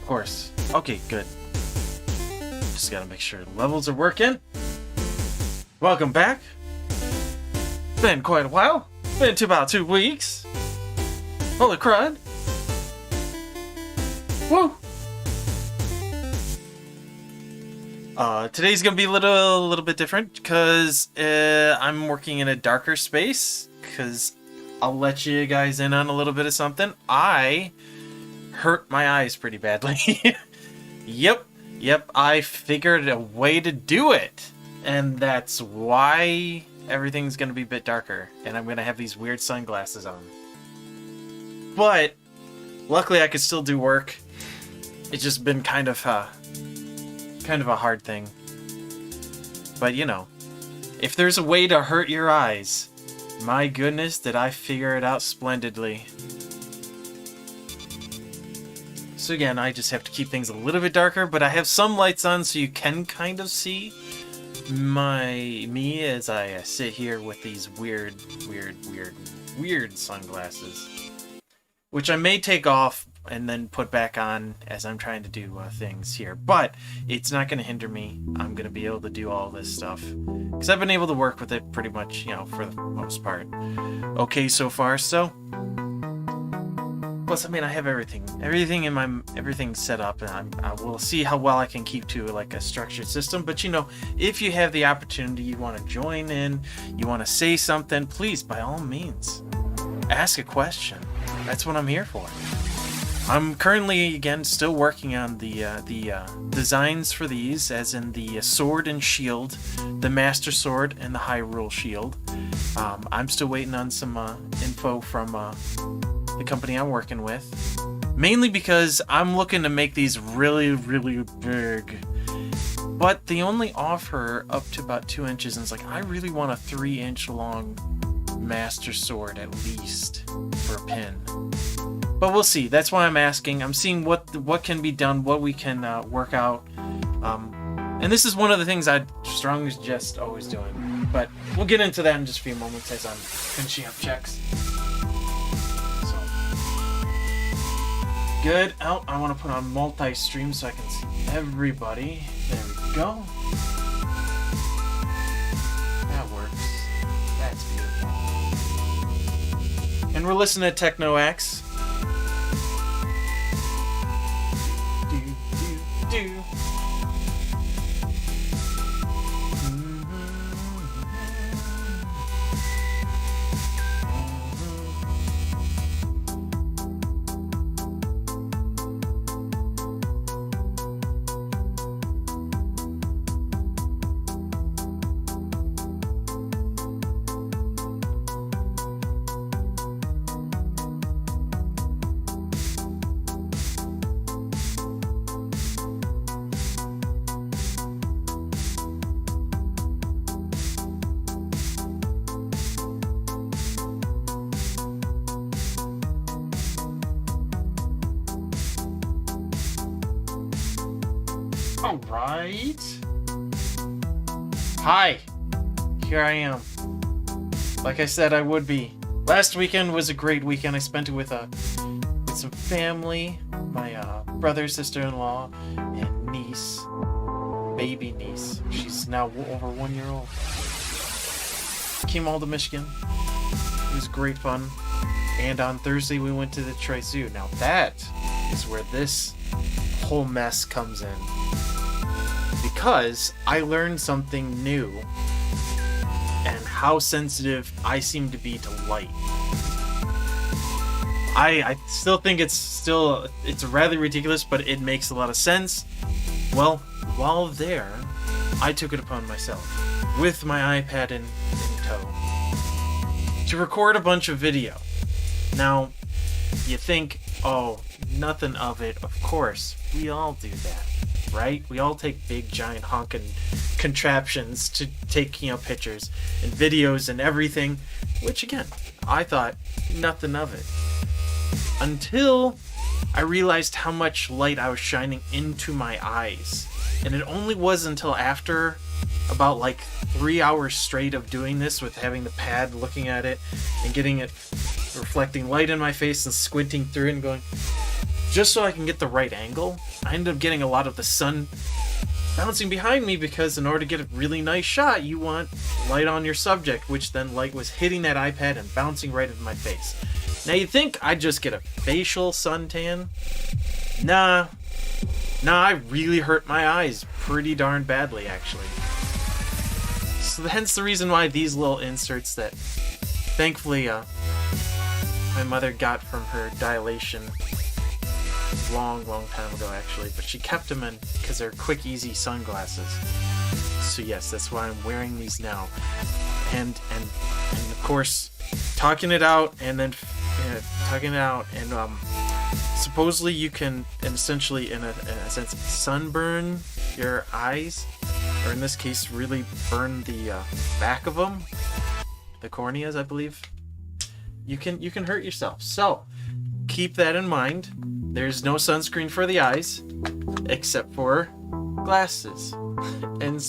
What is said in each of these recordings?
of course. Okay, good. Just gotta make sure the levels are working. Welcome back. Been quite a while. Been to about 2 weeks. Holy crud. Woo! Today's gonna be a little bit different because I'm working in a darker space. Because I'll let you guys in on a little bit of something. I hurt my eyes pretty badly. Yep, I figured a way to do it. And that's why everything's gonna be a bit darker. And I'm gonna have these weird sunglasses on. But luckily I could still do work. It's just been kind of a hard thing. But you know, if there's a way to hurt your eyes, my goodness, did I figure it out splendidly. So again, I just have to keep things a little bit darker, but I have some lights on so you can kind of see me as I sit here with these weird sunglasses. Which I may take off and then put back on as I'm trying to do things here. But it's not going to hinder me. I'm going to be able to do all this stuff. Because I've been able to work with it pretty much, you know, for the most part. Okay so far, so. Plus, I mean, I have everything set up, and I will see how well I can keep to like a structured system. But you know, if you have the opportunity, you want to join in, you want to say something, please, by all means, ask a question. That's what I'm here for. I'm currently, again, still working on the designs for these, as in the sword and shield, the Master Sword and the Hyrule Shield. I'm still waiting on some info from the company I'm working with. Mainly because I'm looking to make these really big. But they only offer up to about 2 inches, and it's like, I really want a 3-inch long Master Sword at least for a pin. But we'll see. That's why I'm asking. I'm seeing what can be done, what we can work out. And this is one of the things I'd strongly suggest always doing. But we'll get into that in just a few moments as I'm finishing up checks. So good. Oh, I want to put on multi-stream so I can see everybody. There we go. That works. That's beautiful. And we're listening to Teknoaxe. Alright. Hi. Here I am. Like I said I would be. Last weekend was a great weekend. I spent it with some family, my brother, sister-in-law, and niece. Baby niece. She's now over 1 year old. Came all to Michigan. It was great fun. And on Thursday we went to the Detroit Zoo. Now that is where this whole mess comes in. Because I learned something new and how sensitive I seem to be to light. I still think it's rather ridiculous, but it makes a lot of sense. Well, while there, I took it upon myself, with my iPad in tow, to record a bunch of video. Now, you think, oh, nothing of it, of course, we all do that. Right? We all take big, giant, honking contraptions to take, you know, pictures and videos and everything, which again, I thought nothing of it. Until I realized how much light I was shining into my eyes. And it only was until after about like 3 hours straight of doing this, with having the pad, looking at it and getting it reflecting light in my face and squinting through it and going, just so I can get the right angle, I ended up getting a lot of the sun bouncing behind me, because in order to get a really nice shot, you want light on your subject, which then light was hitting that iPad and bouncing right into my face. Now you'd think I'd just get a facial suntan. Nah, I really hurt my eyes pretty darn badly, actually. So hence the reason why these little inserts that thankfully my mother got from her dilation long time ago, actually, but she kept them in because they're quick, easy sunglasses. So yes, that's why I'm wearing these now. And of course, talking it out, and supposedly you can essentially, in a sense, sunburn your eyes, or in this case, really burn the back of them, the corneas, I believe. You can hurt yourself. So keep that in mind. There's no sunscreen for the eyes, except for glasses and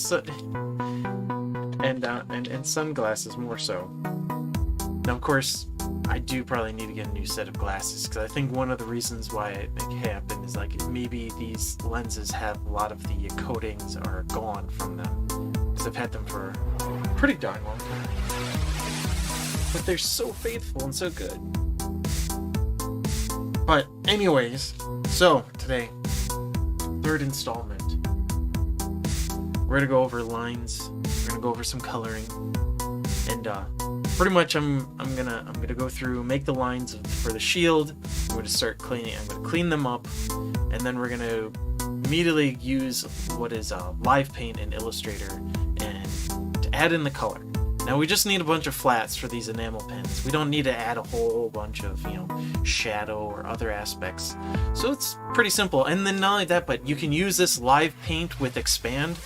sunglasses more so. Now, of course, I do probably need to get a new set of glasses, because I think one of the reasons why it happened is like maybe these lenses have a lot of the coatings are gone from them, because I've had them for a pretty darn long time. But they're so faithful and so good. But anyways, so today, third installment. We're gonna go over lines. We're gonna go over some coloring, and pretty much I'm gonna go through, make the lines for the shield. I'm gonna start cleaning. I'm gonna clean them up, and then we're gonna immediately use what is Live Paint and Illustrator and to add in the color. Now we just need a bunch of flats for these enamel pins. We don't need to add a whole bunch of, shadow or other aspects. So it's pretty simple. And then not only that, but you can use this Live Paint with Expand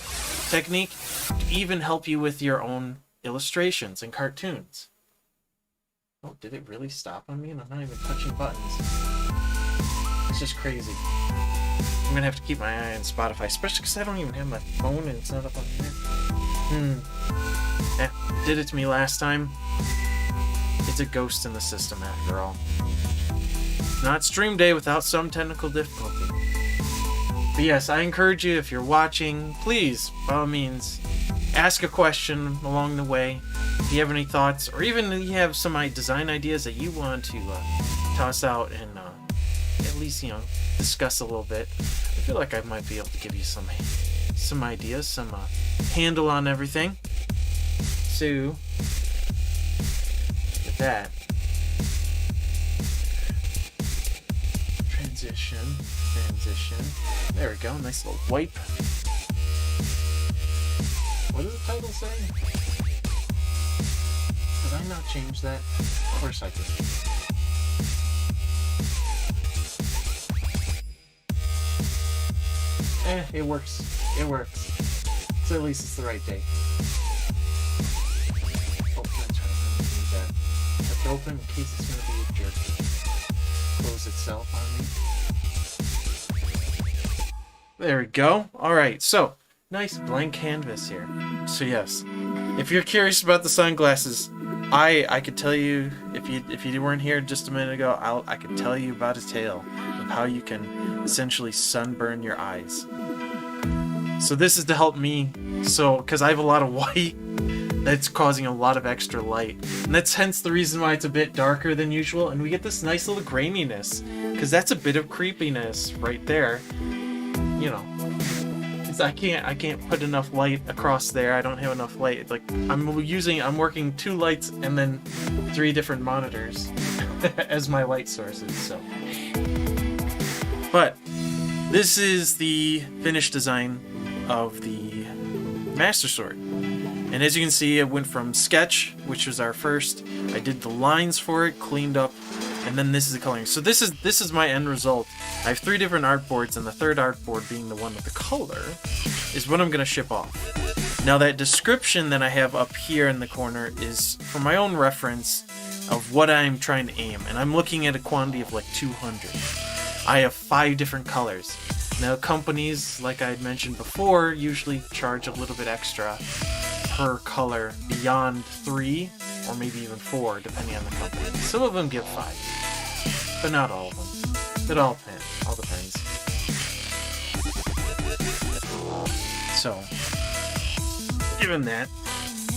technique to even help you with your own illustrations and cartoons. Oh, did it really stop on me? And I'm not even touching buttons. It's just crazy. I'm gonna have to keep my eye on Spotify, especially because I don't even have my phone and it's not up on here. Did it to me last time. It's a ghost in the system after all. Not stream day without some technical difficulty. But yes, I encourage you, if you're watching, please, by all means, ask a question along the way. If you have any thoughts, or even if you have some design ideas that you want to toss out and at least, discuss a little bit, I feel like I might be able to give you some ideas, some handle on everything. So, with that, transition, there we go, nice little wipe. What does the title say? Did I not change that? Of course I did. It works. So at least it's the right day. Oh, I'm trying to move that. Left open in case it's going to be a jerk. Close itself on me. There we go. Alright, so nice blank canvas here. So yes, if you're curious about the sunglasses, I could tell you, if you weren't here just a minute ago, I could tell you about a tale of how you can essentially sunburn your eyes. So this is to help me, because I have a lot of white that's causing a lot of extra light, and that's hence the reason why it's a bit darker than usual, and we get this nice little graininess, because that's a bit of creepiness right there. I can't put enough light across there. I don't have enough light. Like I'm working 2 lights and then 3 different monitors as my light sources. So, but this is the finished design of the Master Sword, and as you can see, it went from sketch, which was our first. I did the lines for it, cleaned up, and then this is the coloring. So this is my end result. I have 3 different artboards, and the third artboard, being the one with the color, is what I'm going to ship off. Now that description that I have up here in the corner is for my own reference of what I'm trying to aim, and I'm looking at a quantity of like 200. I have 5 different colors. Now companies, like I had mentioned before, usually charge a little bit extra per color beyond 3 or maybe even 4, depending on the company. Some of them give 5, but not all of them. It all all depends. So, given that,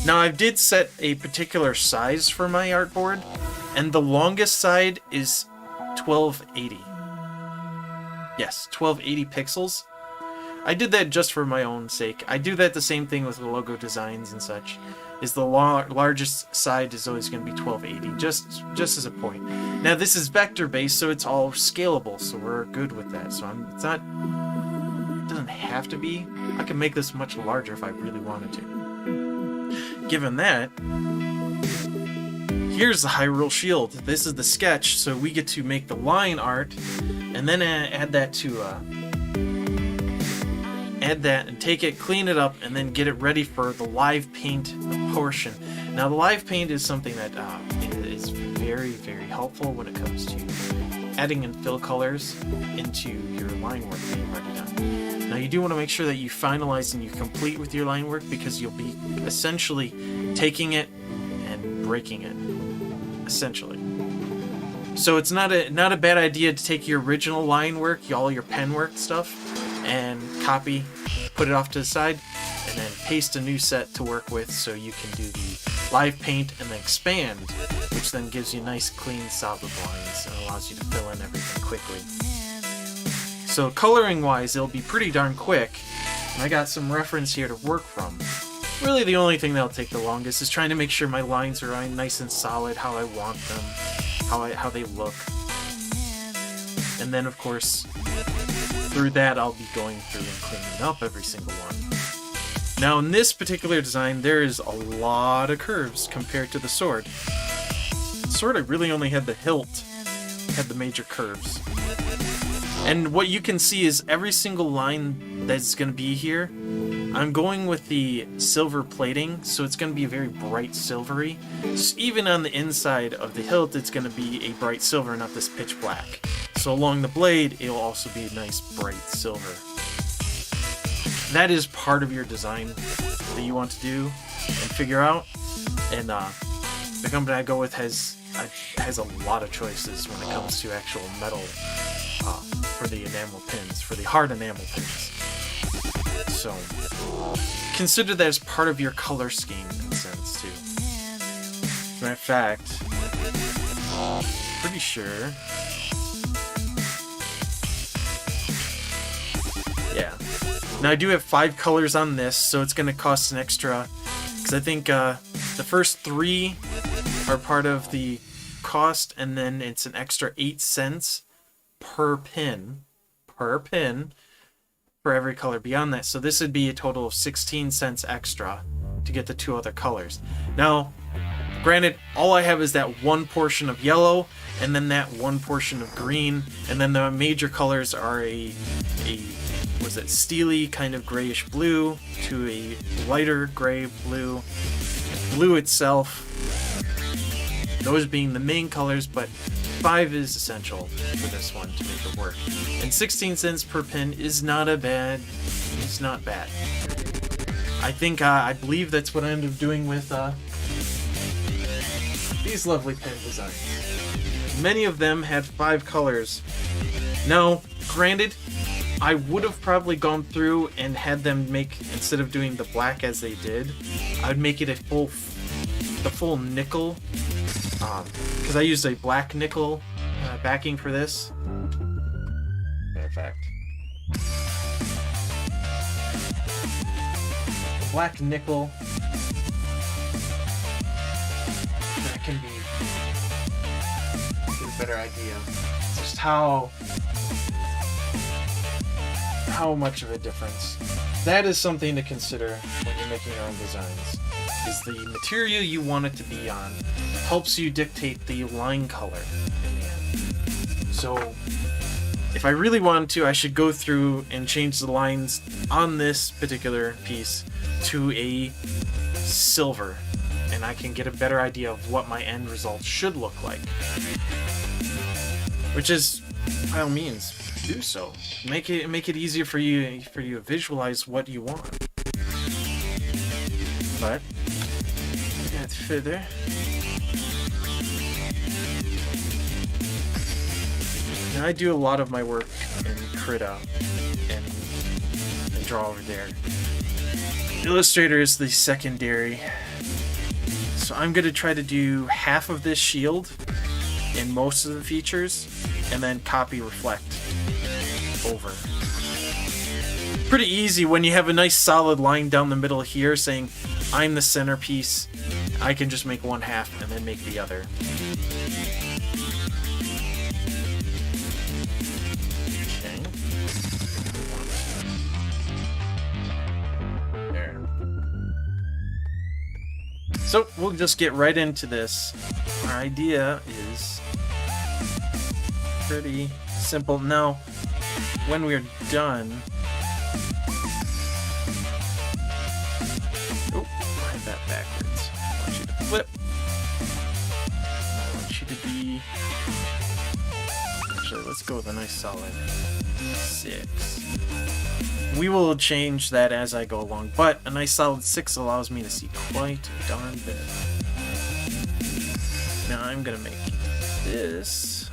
now I did set a particular size for my artboard, and the longest side is 1280. Yes, 1280 pixels. I did that just for my own sake. I do that the same thing with the logo designs and such. Is the largest side is always going to be 1280, just as a point. Now this is vector based, so it's all scalable, so we're good with that. So it's not, it doesn't have to be. I can make this much larger if I really wanted to. Given that, here's the Hyrule Shield. This is the sketch, so we get to make the line art, and then add that to add that and take it, clean it up, and then get it ready for the live paint portion. Now the live paint is something that is very, very helpful when it comes to adding in fill colors into your line work that you've already done. Now you do want to make sure that you finalize and you complete with your line work, because you'll be essentially taking it and breaking it, essentially. So it's not a bad idea to take your original line work, all your pen work stuff, and copy, put it off to the side, and then paste a new set to work with, so you can do the live paint and then expand, which then gives you nice clean solid lines and allows you to fill in everything quickly. So coloring wise, it'll be pretty darn quick, and I got some reference here to work from. Really the only thing that'll take the longest is trying to make sure my lines are nice and solid, how I want them, how they look. And then of course, through that I'll be going through and cleaning up every single one. Now in this particular design, there is a lot of curves compared to the sword. The sword, I really only had the hilt, had the major curves. And what you can see is every single line that's going to be here, I'm going with the silver plating, so it's going to be very bright silvery. So even on the inside of the hilt, it's going to be a bright silver, not this pitch black. So along the blade, it'll also be a nice bright silver. That is part of your design that you want to do and figure out. And the company I go with has a lot of choices when it comes to actual metal for the enamel pins, for the hard enamel pins. So consider that as part of your color scheme in a sense too. Matter of fact, pretty sure. Yeah. Now I do have 5 colors on this, so it's going to cost an extra, because I think the first 3 are part of the cost, and then it's an extra 8 cents per pin for every color beyond that. So this would be a total of 16 cents extra to get the 2 other colors. Now, granted, all I have is that one portion of yellow, and then that one portion of green, and then the major colors are a was it steely kind of grayish blue to a lighter gray blue, blue itself, those being the main colors, but 5 is essential for this one to make it work. And 16 cents per pin is not bad. It's not bad. I think I believe that's what I ended up doing with these lovely pen designs. Many of them had 5 colors. Now, granted, I would have probably gone through and had them make, instead of doing the black as they did, I'd make it the full nickel, because I used a black nickel backing for this. Matter of fact, black nickel, that can be get a better idea just how much of a difference. That is something to consider when you're making your own designs, is the material you want it to be on helps you dictate the line color in the end. So if I really wanted to, I should go through and change the lines on this particular piece to a silver, and I can get a better idea of what my end result should look like. Which is, by all means, do so. Make it easier for you to visualize what you want. But that's further. Now I do a lot of my work in Krita and draw over there. Illustrator is the secondary. So I'm going to try to do half of this shield in most of the features, and then copy reflect over. Pretty easy when you have a nice solid line down the middle here saying, I'm the centerpiece. I can just make one half and then make the other. So we'll just get right into this. Our idea is pretty simple. Now, when we're done... Oh, I have that backwards. I want you to flip. I want you to be... Actually, let's go with a nice solid 6. We will change that as I go along, but a nice solid 6 allows me to see quite a darn bit. Now I'm gonna make this.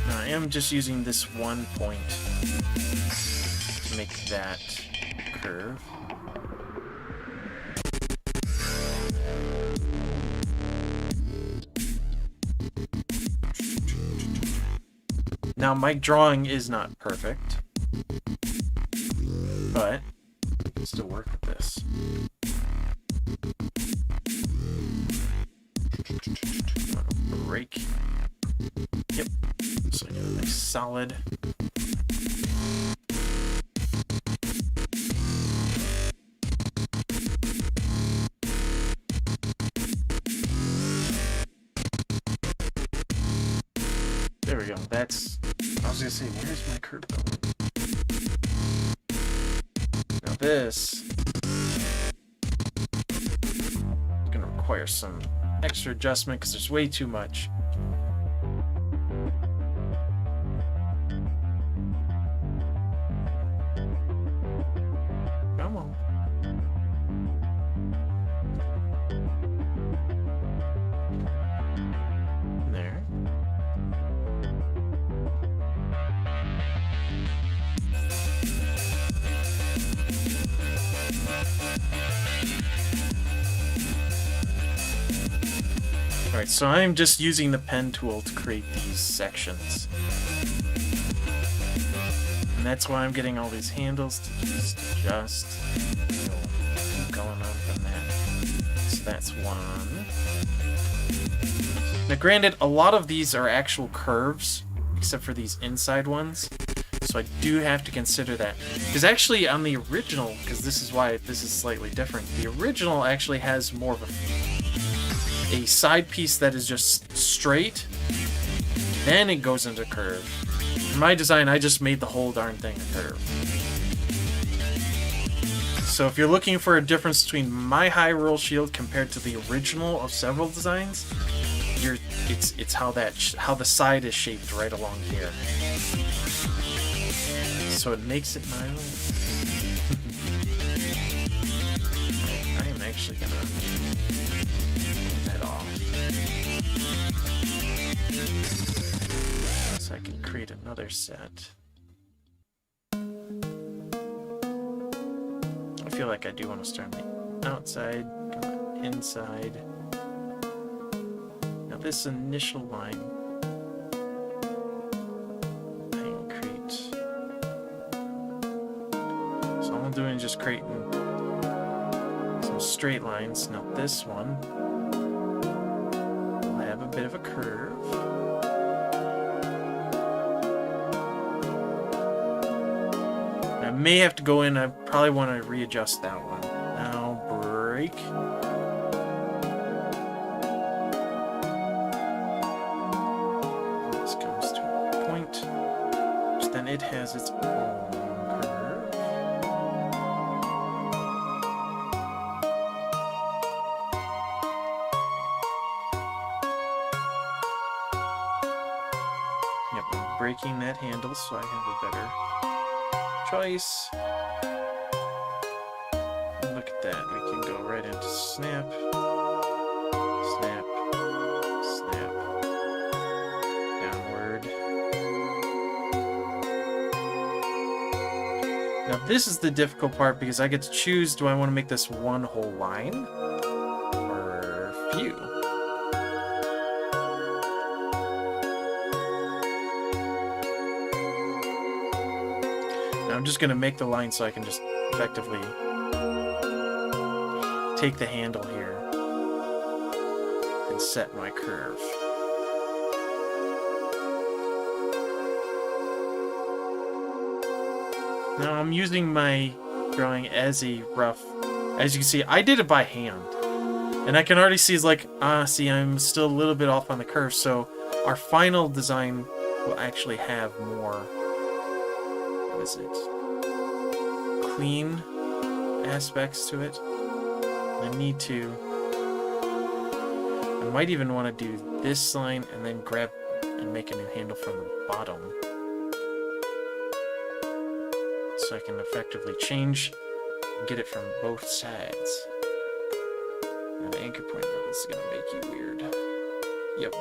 Now I am just using this one point to make that curve. Now, my drawing is not perfect, but I can still work with this. Break. Yep. So I got a nice solid. There we go. That's... I was gonna say, where's my curve going? Now this is gonna require some extra adjustment because there's way too much. Come on. There. Alright, so I'm just using the pen tool to create these sections. And that's why I'm getting all these handles to just adjust. Keep going on from that. So that's one. Now granted, a lot of these are actual curves, except for these inside ones. So I do have to consider that. Because actually on the original, because this is why this is slightly different, the original actually has more of a side piece that is just straight, then it goes into curve. In my design, I just made the whole darn thing a curve. So if you're looking for a difference between my high roll shield compared to the original of several designs, it's how the side is shaped right along here. So it makes it my own. I am actually gonna that off. So I can create another set. I feel like I do want to start on the outside, come on inside. Now this initial line, I can create. So all I'm doing is just creating some straight lines. Now this one will have a bit of a curve. I may have to go in, I probably want to readjust that one. Now break. This comes to a point, which then it has its own curve. Yep, I'm breaking that handle so I have a better choice. And look at that, we can go right into snap, snap, this is the difficult part because I get to choose, do I want to make this one whole line or few? Now I'm just going to make the line so I can just effectively take the handle here and set my curve. Now I'm using my drawing as a rough. As you can see, I did it by hand. And I can already see it's like, see, I'm still a little bit off on the curve. So our final design will actually have more, what is it? Clean aspects to it. I need to, I might even want to do this line and then grab and make a new handle from the bottom. So I can effectively change and get it from both sides. And the anchor point of this is going to make you weird. Yep.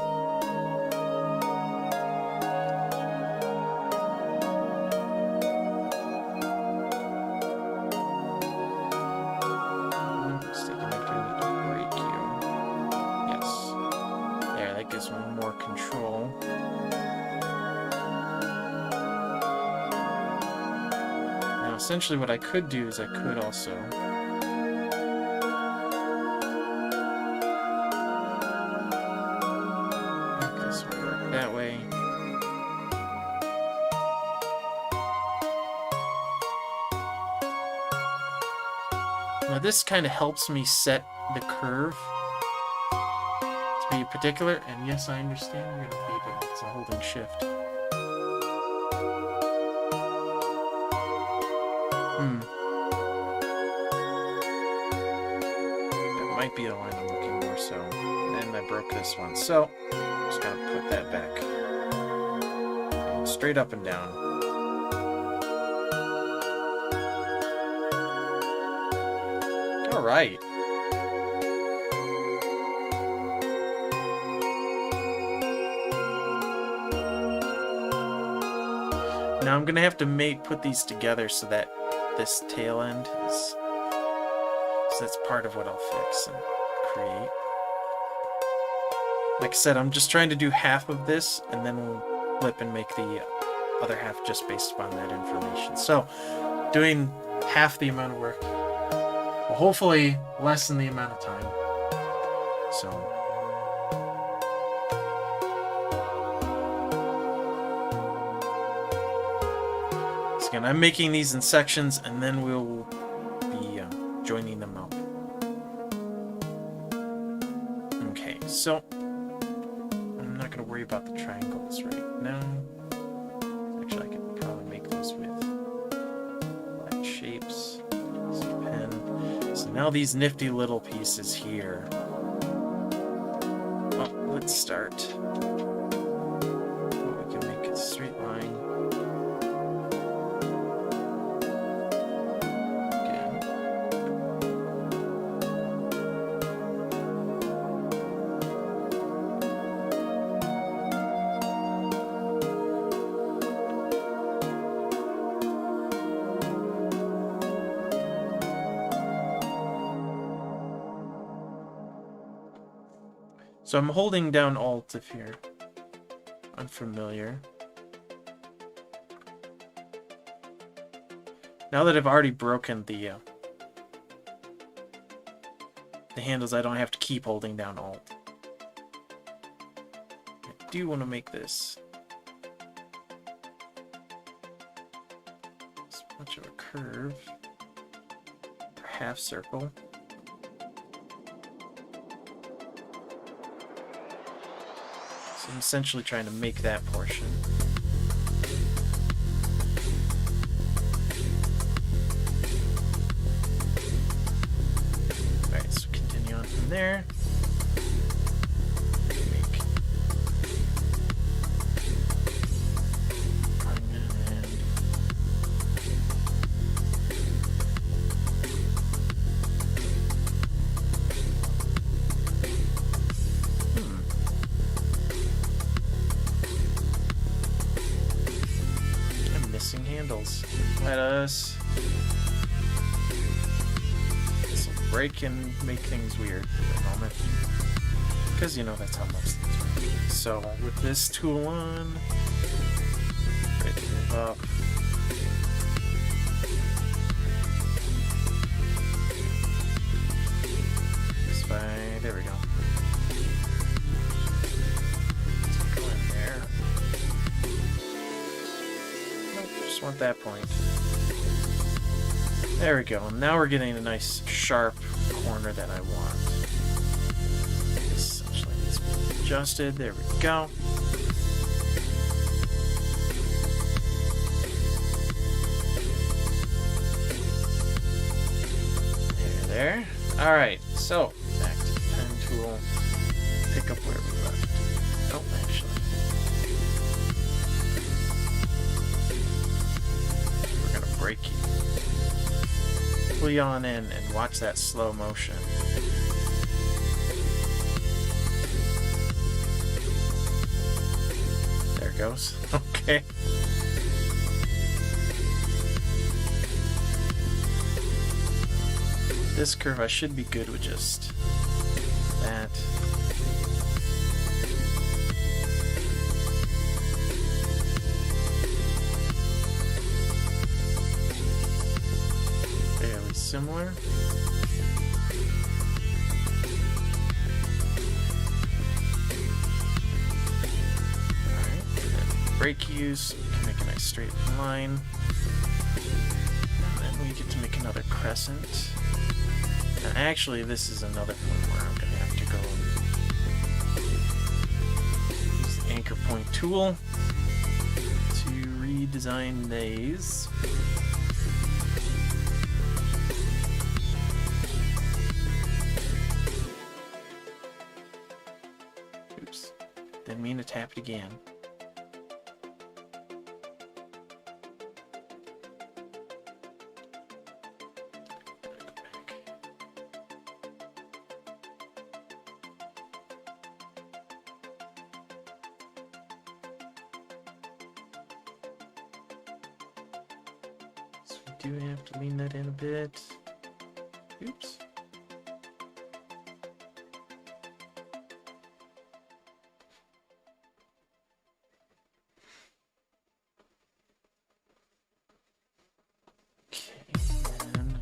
More control. Now essentially what I could do is I could also make this work that way. Now this kind of helps me set the curve be particular, and yes, I understand you're gonna beep it. It's a holding shift. That might be the line I'm looking more so. And I broke this one, so just gotta put that back. And straight up and down. All right. Now I'm gonna have to put these together so that this tail end is, so that's part of what I'll fix and create. Like I said, I'm just trying to do half of this and then we'll flip and make the other half just based upon that information. So doing half the amount of work will hopefully lessen the amount of time. So again, I'm making these in sections, and then we'll be joining them up. Okay, so I'm not going to worry about the triangles right now. Actually, I could probably make those with flat shapes. Use a pen. So now these nifty little pieces here. Well, let's start. We can make a straight line. So I'm holding down Alt if you're unfamiliar. Now that I've already broken the handles, I don't have to keep holding down Alt. I do want to make this as much of a curve, or half circle. So I'm essentially trying to make that portion. Alright, so continue on from there. Handles. Let us This will break and make things weird for a moment. Because, you know, that's how most things work. So, with this tool on, ready to move up. This way, there we go. Let's go in there. Nope, just want that point. There we go. Now we're getting a nice sharp corner that I want. Essentially, it's adjusted. There we go. There. All right. So back to the pen tool. Pick up where we left. Oh, actually. We're gonna break you. Pull you on in and watch that slow motion. There it goes. Okay. This curve, I should be good with just that. Fairly similar. Alright, and then break use, so we can make a nice straight line. And then we get to make another crescent. Now, actually, this is another point where I'm going to have to go and use the anchor point tool to redesign these. Oops, didn't mean to tap it again. Do have to lean that in a bit. Oops. Okay, then.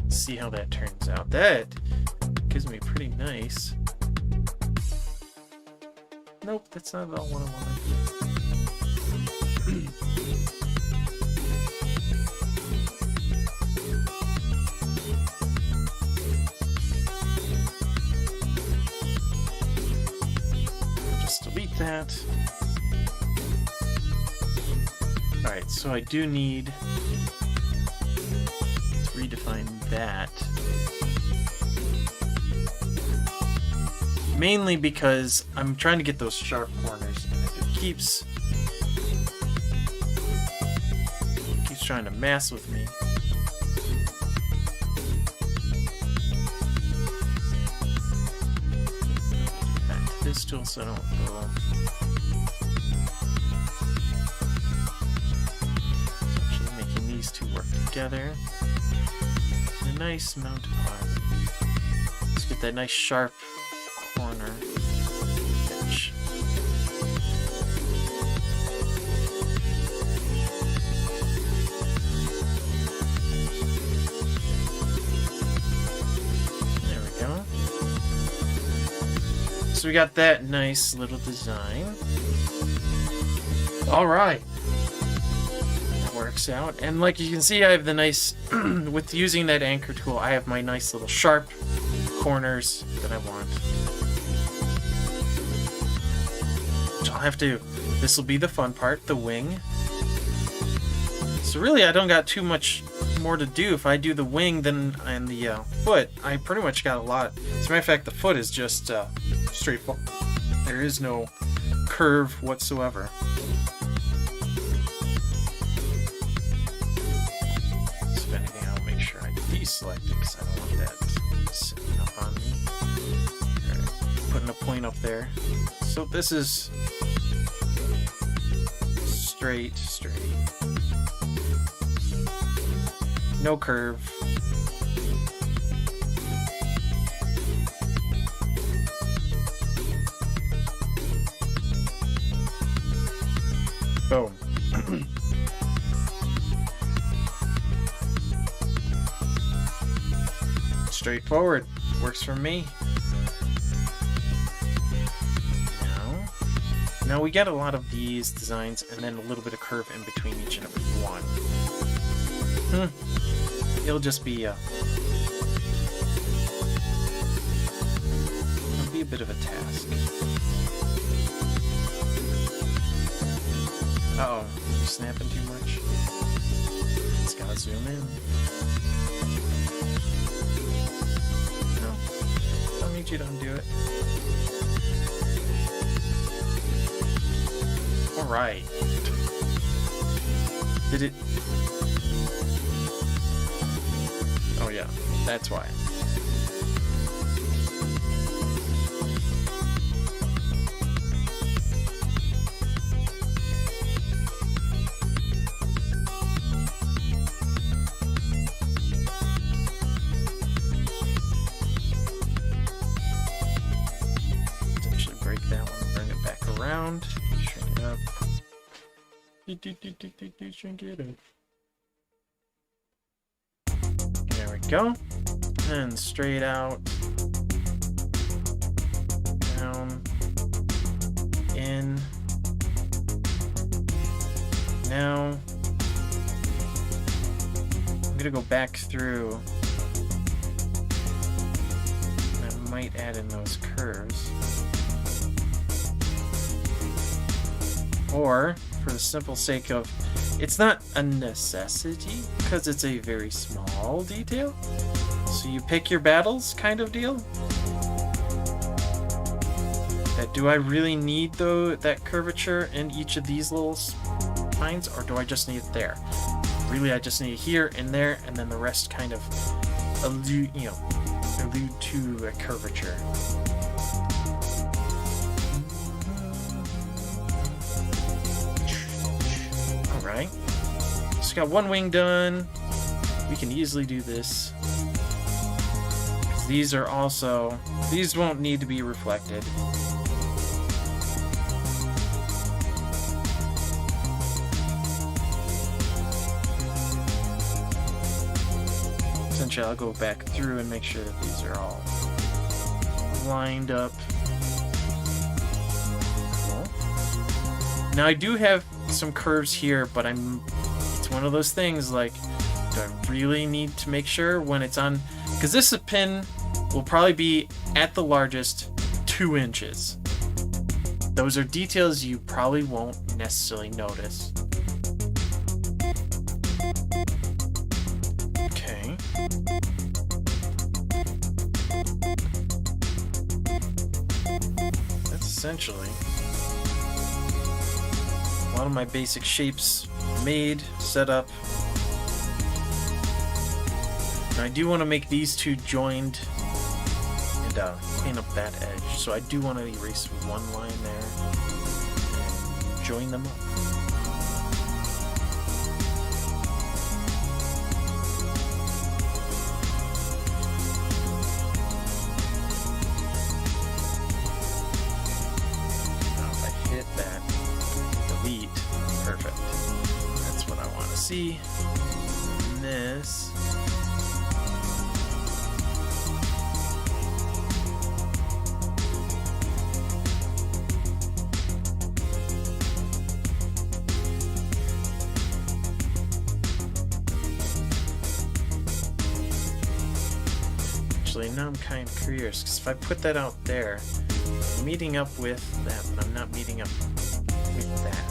Let's see how that turns out. That gives me pretty nice. Nope, that's not at all what I wanted. Just delete that. Alright, so I do need to redefine that. Mainly because I'm trying to get those sharp corners, and if it keeps trying to mess with me. Back to this tool so I don't go. Actually making these two work together. And a nice amount of harmony. Let's get that nice sharp corner edge. There we go. So we got that nice little design. All right. That works out. And like you can see, I have the nice, with using that anchor tool, I have my nice little sharp corners that I want. I'll have to, this will be the fun part, the wing. So really I don't got too much more to do. If I do the wing then and the foot, I pretty much got a lot. As a matter of fact, the foot is just straightforward. There is no curve whatsoever. So if anything, I'll make sure I deselect it because I don't want that sitting up on me. Alright, putting a point up there. So this is straight. No curve. Boom. Straightforward. Works for me. Now we get a lot of these designs and then a little bit of curve in between each and every one. It'll just be it'll be a bit of a task. Uh-oh, snapping too much. Just gotta zoom in. No, don't need you to undo it. Alright. Did it... Oh yeah, that's why. So I should break that one, bring it back around. Shrink it up. Shrink it up. There we go. And straight out. Down. In. Now. I'm gonna go back through. And I might add in those curves. Or, for the simple sake of, it's not a necessity, because it's a very small detail. So you pick your battles kind of deal. That do I really need that curvature in each of these little lines, or do I just need it there? Really, I just need it here and there, and then the rest kind of allude to a curvature. Alright. Just got one wing done. We can easily do this. These are also... These won't need to be reflected. Essentially, I'll go back through and make sure that these are all lined up. Cool. Now I do have some curves here, but it's one of those things like, do I really need to make sure when it's on, because this pin will probably be at the largest 2 inches. Those are details you probably won't necessarily notice. Okay. That's essentially a lot of my basic shapes made, set up. Now I do want to make these two joined and clean up that edge. So I do want to erase one line there and join them up. Now if I hit that, delete, perfect. That's what I want to see. And this. Now I'm kind of curious, because if I put that out there, I'm meeting up with that, but I'm not meeting up with that.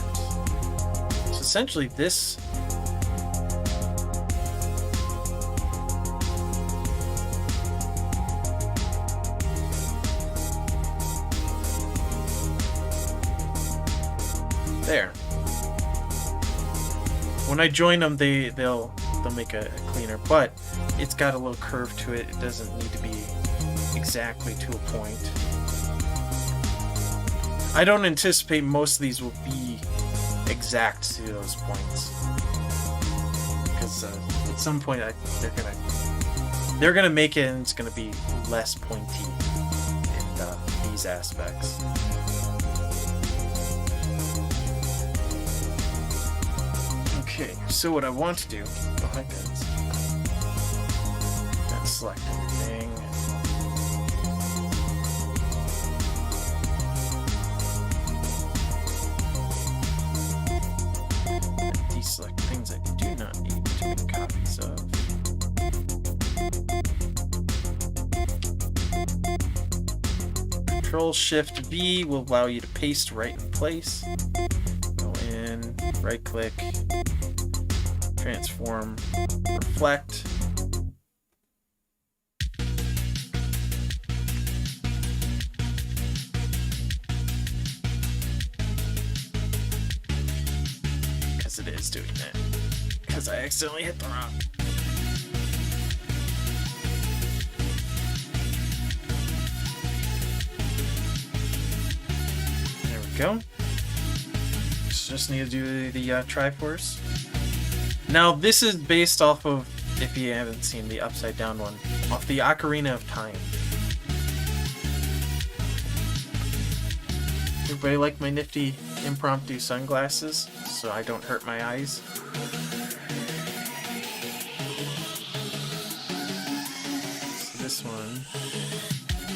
So essentially this... There. When I join them, they'll they'll make a cleaner, but it's got a little curve to it. It doesn't need to be exactly to a point. I don't anticipate most of these will be exact to those points, because at some point they're gonna make it, and it's gonna be less pointy in these aspects. Okay, so what I want to do, behind pins, then select everything. And deselect things I do not need to make copies of. Control-Shift-V will allow you to paste right in place. Go in, right-click, transform, reflect. Because it is doing that. Because I accidentally hit the rock. There we go. Just need to do the Triforce. Now this is based off of, if you haven't seen the upside down one, off the Ocarina of Time. Everybody like my nifty impromptu sunglasses so I don't hurt my eyes? So this one,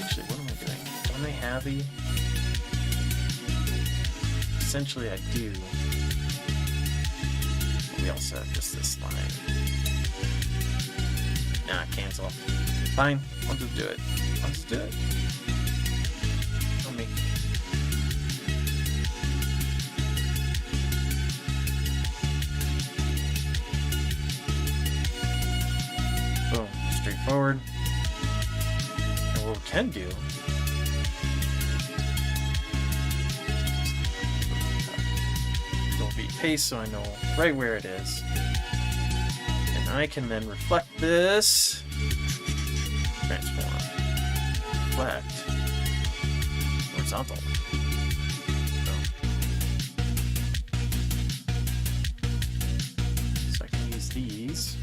actually what am I doing? Don't I have the... Essentially I do. We also have just this line. Nah, cancel. Fine, I'll just do it. I'll just do it. Let me. Boom, straightforward. And what we can do, paste so I know right where it is, and I can then reflect this, transform, reflect, horizontal. So I can use these,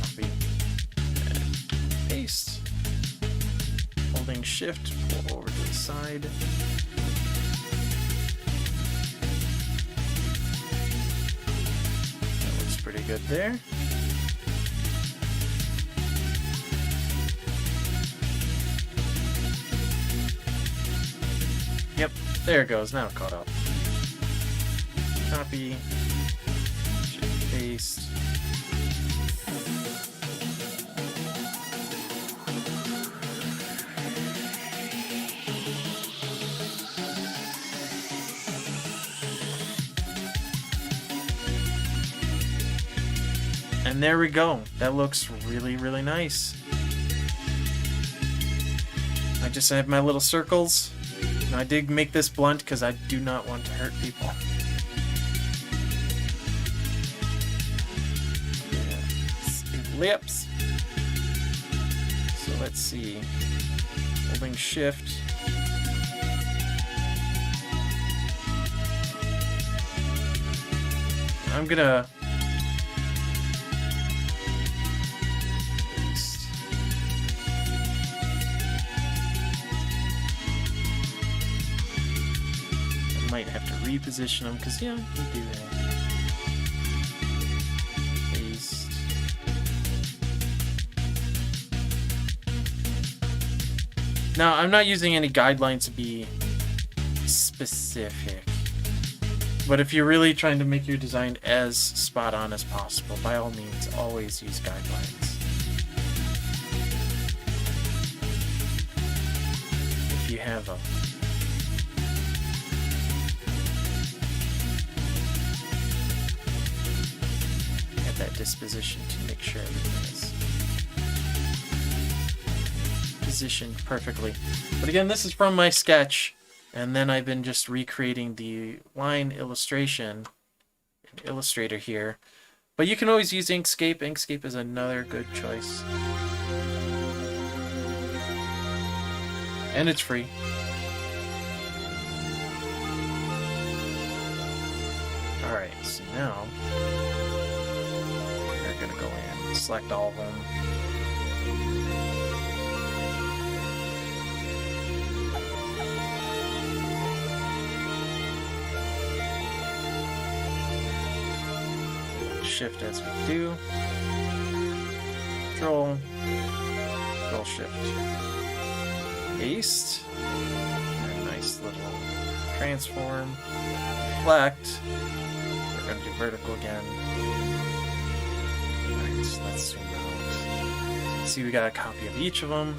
copy, and paste, holding shift, pull over to the side. Pretty good there. Yep, there it goes. Now it caught up. Copy. Paste. And there we go. That looks really, really nice. I just have my little circles. Now, I did make this blunt because I do not want to hurt people. Yeah. Lips. So let's see. Holding shift. I'm gonna might have to reposition them because yeah, we do that. Paste. Now I'm not using any guidelines to be specific, but if you're really trying to make your design as spot on as possible, by all means, always use guidelines. If you have them. That disposition to make sure everything is positioned perfectly. But again, this is from my sketch, and then I've been just recreating the line illustration in Illustrator here. But you can always use Inkscape. Inkscape is another good choice. And it's free. Alright, so now we're gonna go in, select all of them. Shift as we do. Control Shift. Paste. And a nice little transform. Reflect. We're going to do vertical again. Alright, so let's zoom out. See, we got a copy of each of them.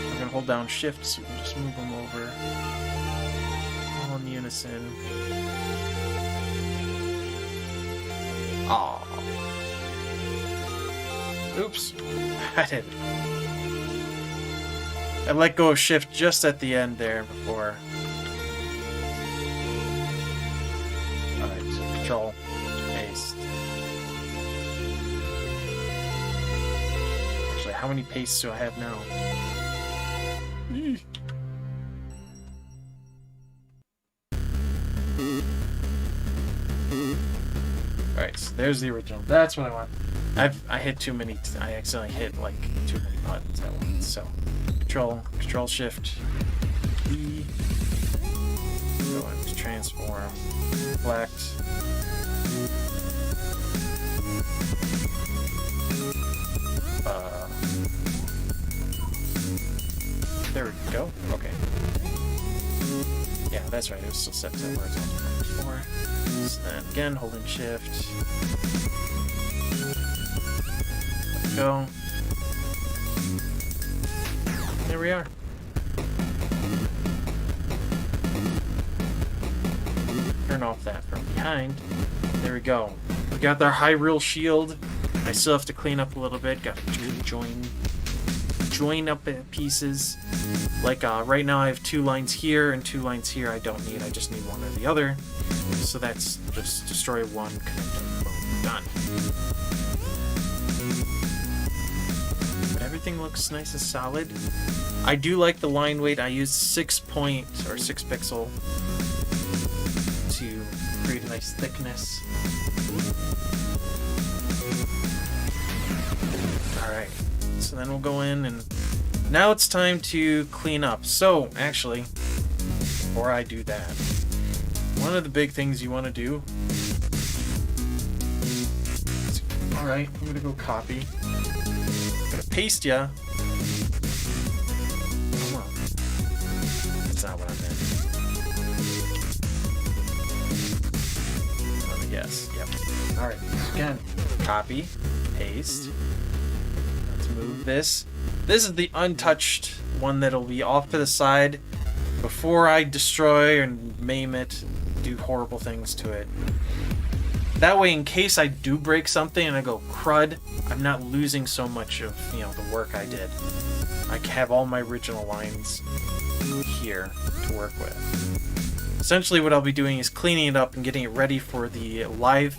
We're going to hold down Shift so we can just move them over. All in unison. Aww. Oops. I did. I let go of Shift just at the end there before. Alright, so Control, Paste. Actually, how many pastes do I have now? Alright, so there's the original. That's what I want. I hit too many. I accidentally hit like too many buttons at once. So, Control Shift E. Go into transform, reflect. There we go. Okay. Yeah, that's right. It was still set to where it's on before. So then again, holding Shift. Go. There we are. Turn off that from behind. There we go. We got our Hyrule shield. I still have to clean up a little bit. Got to join up pieces. Like right now I have 2 lines here and 2 lines here I don't need. I just need one or the other. So that's just destroy one, connect them, boom, done. But everything looks nice and solid. I do like the line weight. I used 6 pixel to create a nice thickness. Alright, so then we'll go in and now it's time to clean up. So, actually, before I do that, one of the big things you want to do is, alright, I'm going to go copy. I'm going to paste ya. Come on. That's not what I meant. Let me guess. Yep. Alright, again, copy, paste. Let's move this. This is the untouched one that'll be off to the side before I destroy and maim it, do horrible things to it. That way, in case I do break something and I go crud, I'm not losing so much of, you know, the work I did. I have all my original lines here to work with. Essentially what I'll be doing is cleaning it up and getting it ready for the live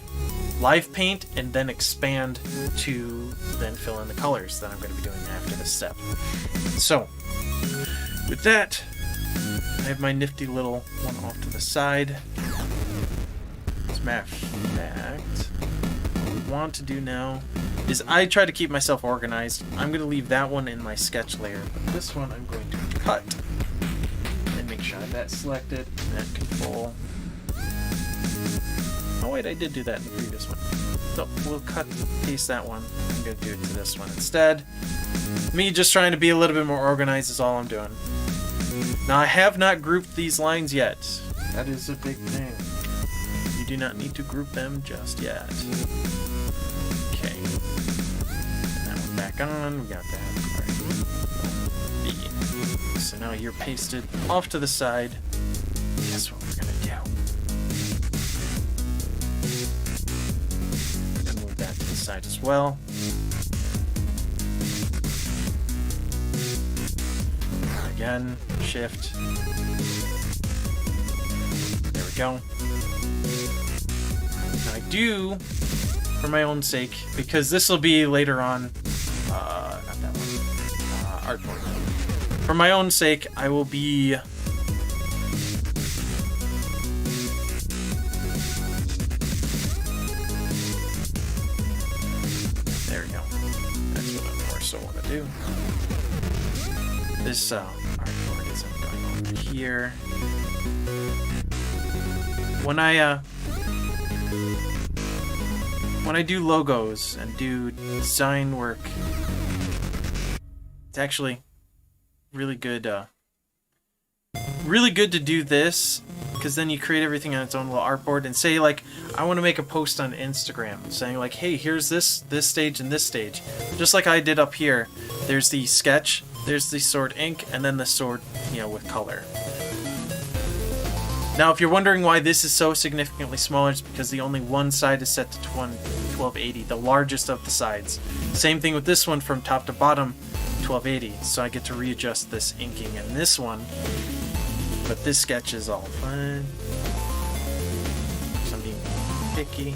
paint, and then expand to then fill in the colors that I'm going to be doing after this step. So, with that, I have my nifty little one off to the side. As a matter of fact, what we want to do now is I try to keep myself organized. I'm going to leave that one in my sketch layer, but this one I'm going to cut and make sure I have that selected, and that control. Oh wait, I did do that in the previous one. So we'll paste that one. I'm going to do it to this one instead. Me just trying to be a little bit more organized is all I'm doing. Now I have not grouped these lines yet. That is a big thing. You do not need to group them just yet. Okay. That one back on. We got that. Right. B. So now you're pasted off to the side. Guess what we're going to do? Side as well. Again, Shift. There we go. Now I do, for my own sake, because this will be later on, not that one, artboard. For my own sake, I will be there we go. That's what I more so want to do. This artboard is going over here. When I do logos and do design work, it's actually really good to do this, because then you create everything on its own little artboard, and say like I want to make a post on Instagram saying like, hey, here's this stage and this stage, just like I did up here. There's the sketch, there's the sword ink, and then the sword, you know, with color. Now, if you're wondering why this is so significantly smaller, it's because the only one side is set to 1280, the largest of the sides. Same thing with this one, from top to bottom, 1280. So I get to readjust this inking in this one. But this sketch is all fun. So I'm being picky.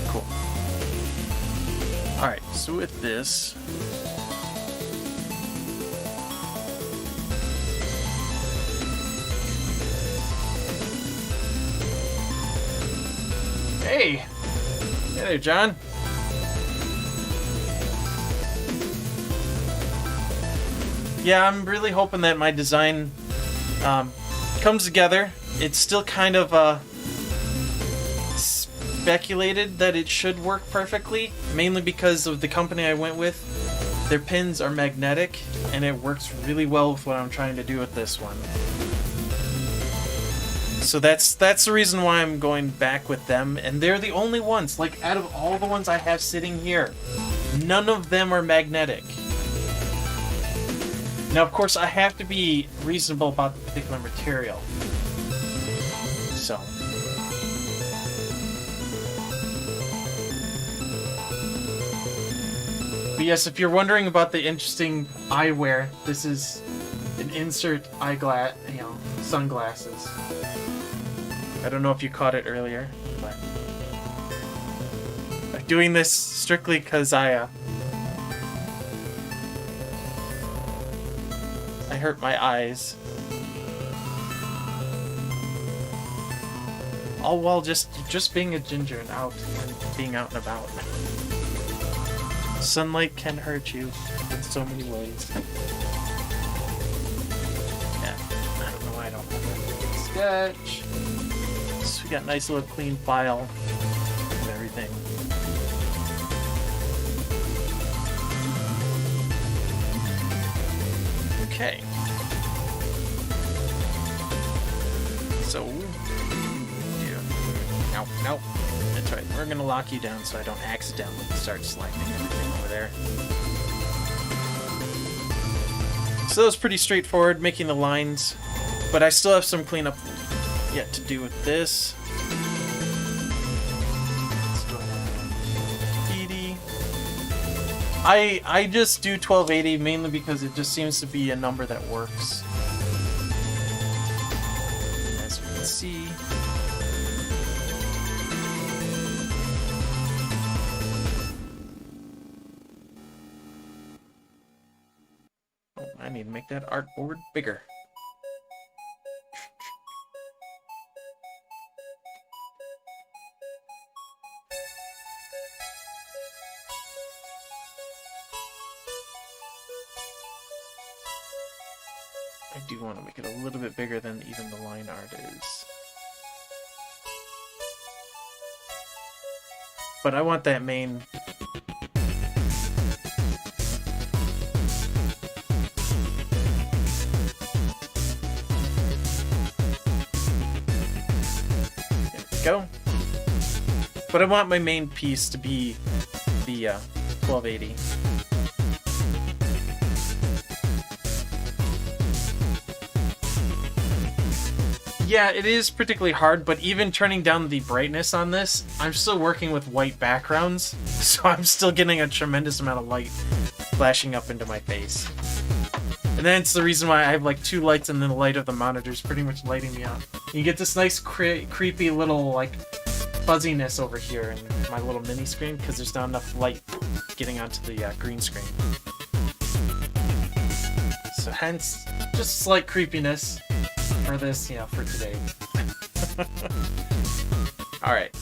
Cool. Alright, so with this, hey! Hey there, John. Yeah, I'm really hoping that my design comes together. It's still kind of speculated that it should work perfectly, mainly because of the company I went with. Their pins are magnetic, and it works really well with what I'm trying to do with this one. So that's the reason why I'm going back with them, and they're the only ones, like out of all the ones I have sitting here, none of them are magnetic. Now, of course, I have to be reasonable about the particular material. So. But yes, if you're wondering about the interesting eyewear, this is an insert eyeglass, you know, sunglasses. I don't know if you caught it earlier, but I'm doing this strictly because I hurt my eyes. All while just being a ginger and being out and about. Sunlight can hurt you in so many ways. Yeah, I don't know why I don't have that sketch. So we got a nice little clean file and everything. Okay. So, yeah. No. That's right. We're gonna lock you down so I don't accidentally start sliding everything over there. So that was pretty straightforward, making the lines, but I still have some cleanup yet to do with this. Let's go ahead. 80. I just do 1280 mainly because it just seems to be a number that works. As you can see. Oh, I need to make that artboard bigger. I do want to make it a little bit bigger than even the line art is. But I want that main... There we go. But I want my main piece to be the 1280. Yeah, it is particularly hard, but even turning down the brightness on this, I'm still working with white backgrounds, so I'm still getting a tremendous amount of light flashing up into my face. And that's the reason why I have like 2 lights, and then the light of the monitor is pretty much lighting me up. You get this nice creepy little like fuzziness over here in my little mini screen because there's not enough light getting onto the green screen. So hence, just slight creepiness for this, you know, for today. Alright.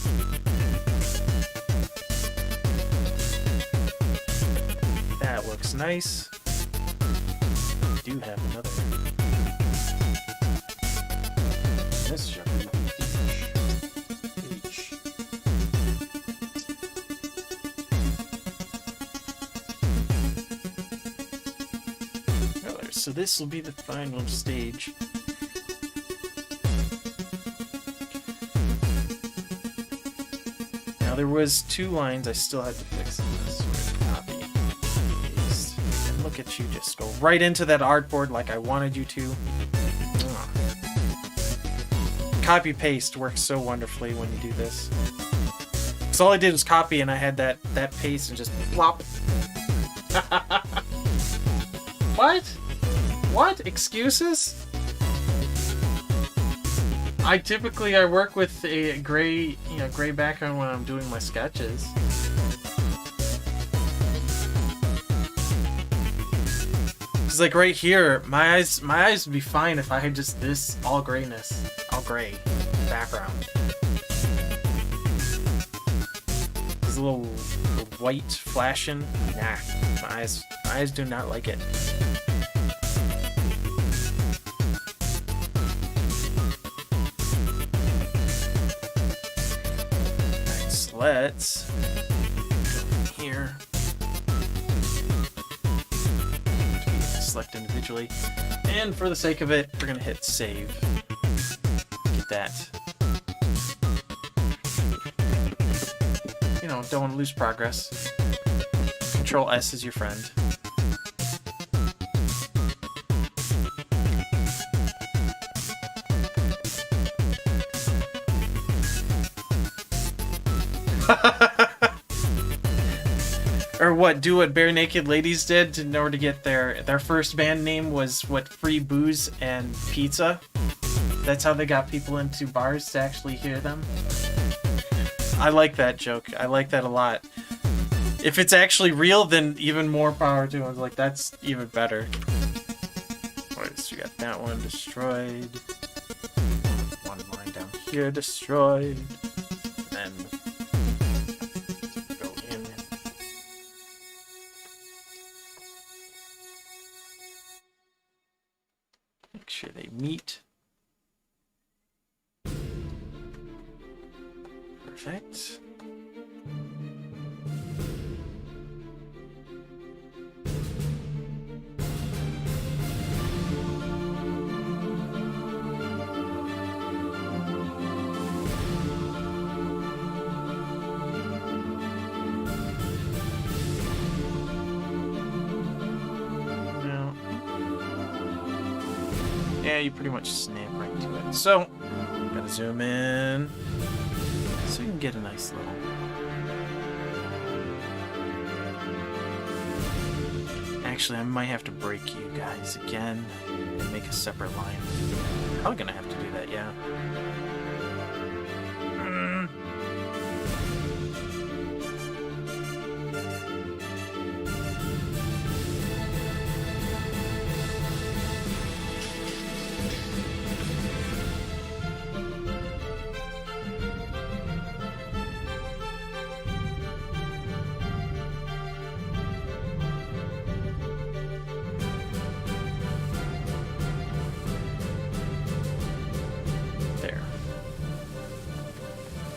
That looks nice. We do have another. This should be H. So this will be the final stage. Now there was 2 lines I still had to fix in this. Copy, paste, and look at you just go right into that artboard like I wanted you to. Copy paste works so wonderfully when you do this. So all I did was copy, and I had that paste and just plop. What? What? Excuses? I typically work with a gray background when I'm doing my sketches. Cause like right here, my eyes would be fine if I had just this all grayness, all gray background. This little white flashing, nah, my eyes do not like it. Let's go here. Select individually, and for the sake of it, we're gonna hit save. Get that. You know, don't want to lose progress. Control S is your friend. Or what? Do what Bare Naked Ladies did in order to get their first band name was what? Free booze and pizza. That's how they got people into bars to actually hear them. I like that joke. I like that a lot. If it's actually real, then even more power to them. Like that's even better. Alright, so you got that one destroyed. One line down here destroyed. And go in. Make sure they meet. Perfect. Yeah, you pretty much snap right to it. So, gotta zoom in so you can get a nice little. Actually, I might have to break you guys again and make a separate line. Probably gonna have to do that, yeah.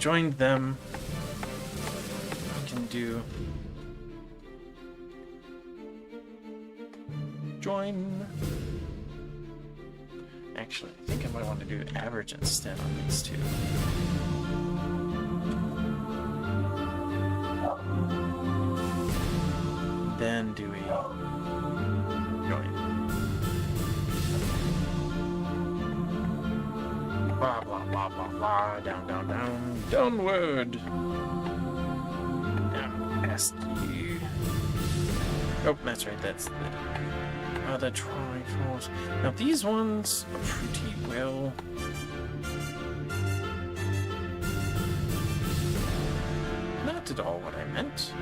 Join them. We can do join. Actually, I think I might want to do average instead on these two. Then do a join. Blah blah blah blah blah. Down, down, down, downward. Down past you. Oh, that's right. That's the. the trifles. Now these ones are pretty well. Not at all what I meant.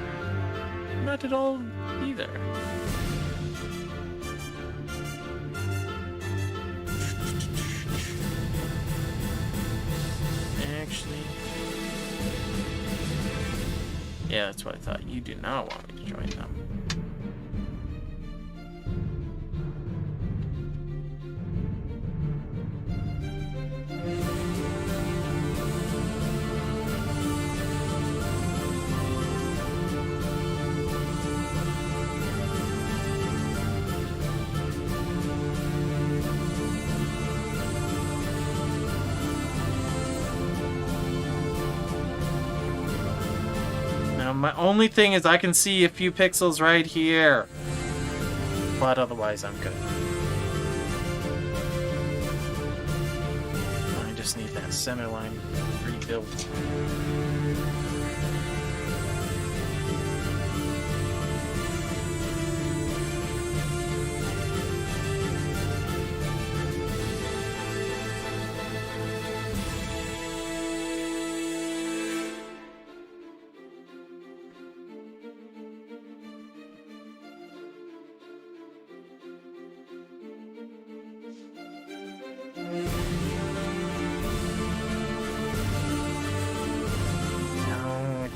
Not at all either. Actually, yeah, that's what I thought. You do not want me to join them. My only thing is I can see a few pixels right here. But otherwise I'm good. I just need that center line rebuilt.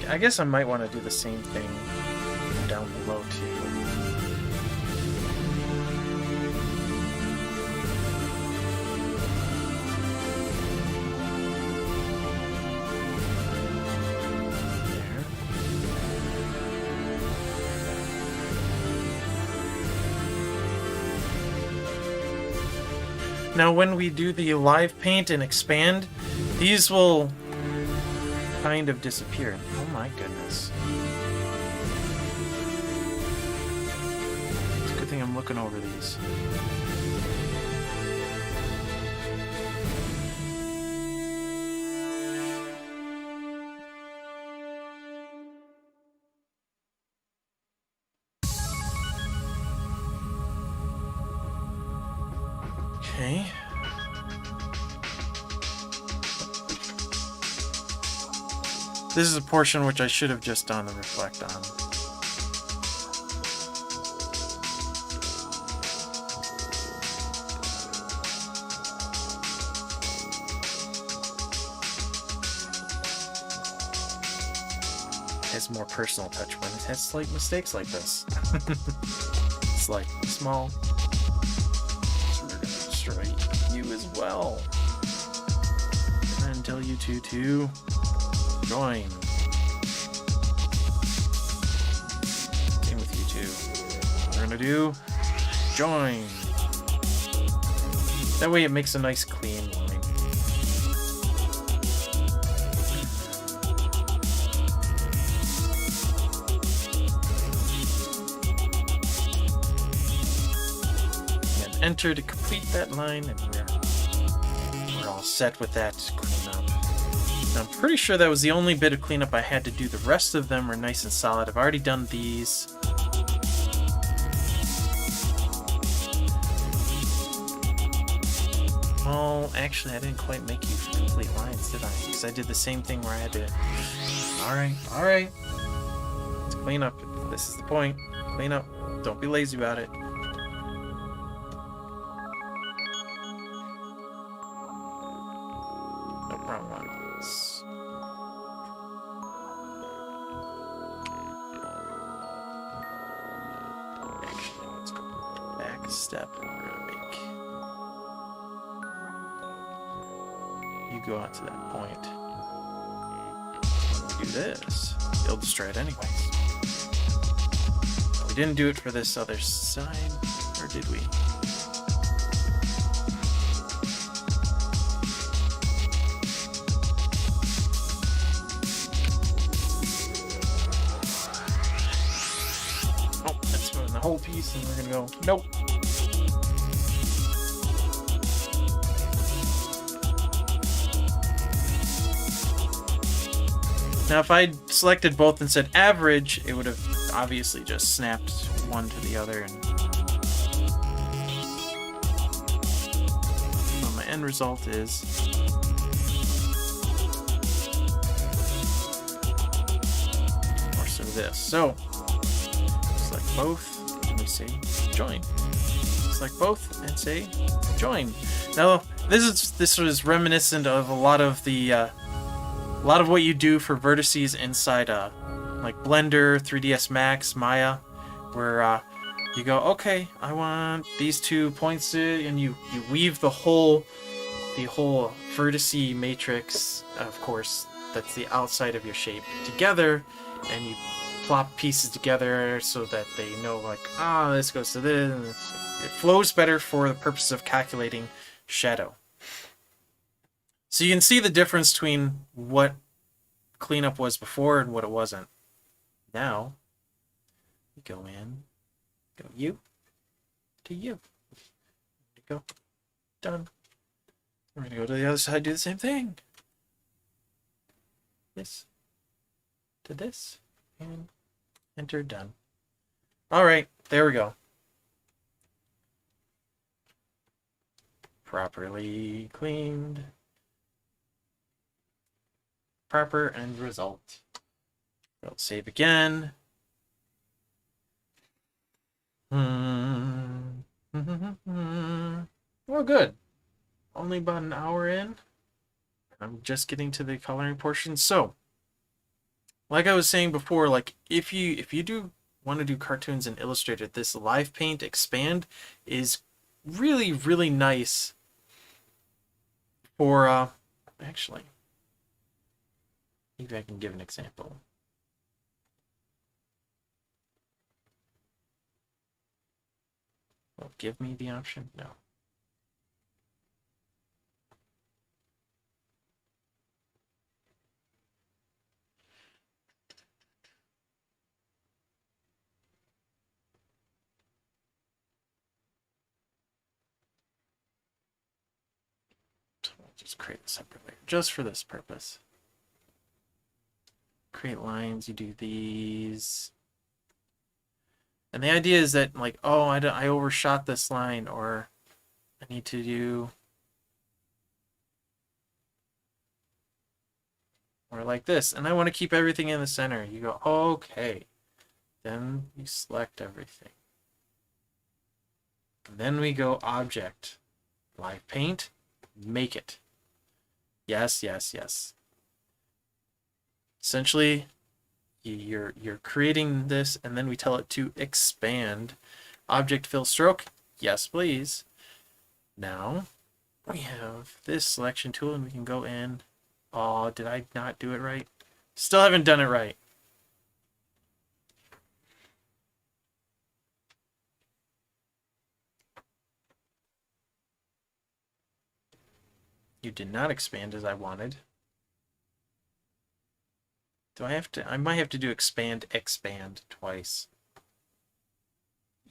I guess I might want to do the same thing down below too. There. Now when we do the live paint and expand, these will kind of disappear. Oh my goodness. It's a good thing I'm looking over these. Okay. This is a portion which I should have just done the reflect on. It has more personal touch when it has slight mistakes like this. Slight, small. So we're gonna destroy you as well. And tell you to join. Same with you two. We're gonna do join. That way it makes a nice clean line. And enter to complete that line, and we're all set with that cleanup. I'm pretty sure that was the only bit of cleanup I had to do. The rest of them are nice and solid. I've already done these. Well, actually, I didn't quite make you complete lines, did I? Because I did the same thing where I had to... Alright. Let's clean up. This is the point. Clean up. Don't be lazy about it. Step we're gonna make. You go out to that point. When we do this, you'll destroy it anyways. We didn't do it for this other side, or did we? Oh, that's moving the whole piece, and we're gonna go, nope. Now, if I'd selected both and said average, it would have obviously just snapped one to the other. And end result is more so this. So select both and we say join. Select both and say join. Now this was reminiscent of a lot of what you do for vertices inside like Blender, 3ds Max, Maya, where you go, okay, I want these 2 points and you weave the whole vertice matrix, of course, that's the outside of your shape, together, and you plop pieces together so that they know, like, this goes to this, and it flows better for the purpose of calculating shadow. So you can see the difference between what cleanup was before and what it wasn't. Now, you go in, go you to you. Go. Done. We're going to go to the other side, do the same thing. This to this, and enter done. Alright, there we go. Properly cleaned. Proper end result. We'll save again. Well, good. Only about an hour in. I'm just getting to the coloring portion. So, like I was saying before, like if you do want to do cartoons in Illustrator, this Live Paint Expand is really, really nice for actually, maybe I can give an example. Well, give me the option? No. I'll just create a separate layer just for this purpose. Create lines, you do these. And the idea is that, like, oh, I overshot this line, or I need to do, or like this, and I want to keep everything in the center. You go, okay. Then you select everything. And then we go Object, Live Paint, make it. Yes, yes, yes. Essentially, you're creating this, and then we tell it to expand. Object fill stroke, yes please. Now we have this selection tool, and we can go in. Oh, did I not do it right? Still haven't done it right. You did not expand as I wanted. Do I have to? I might have to do expand twice.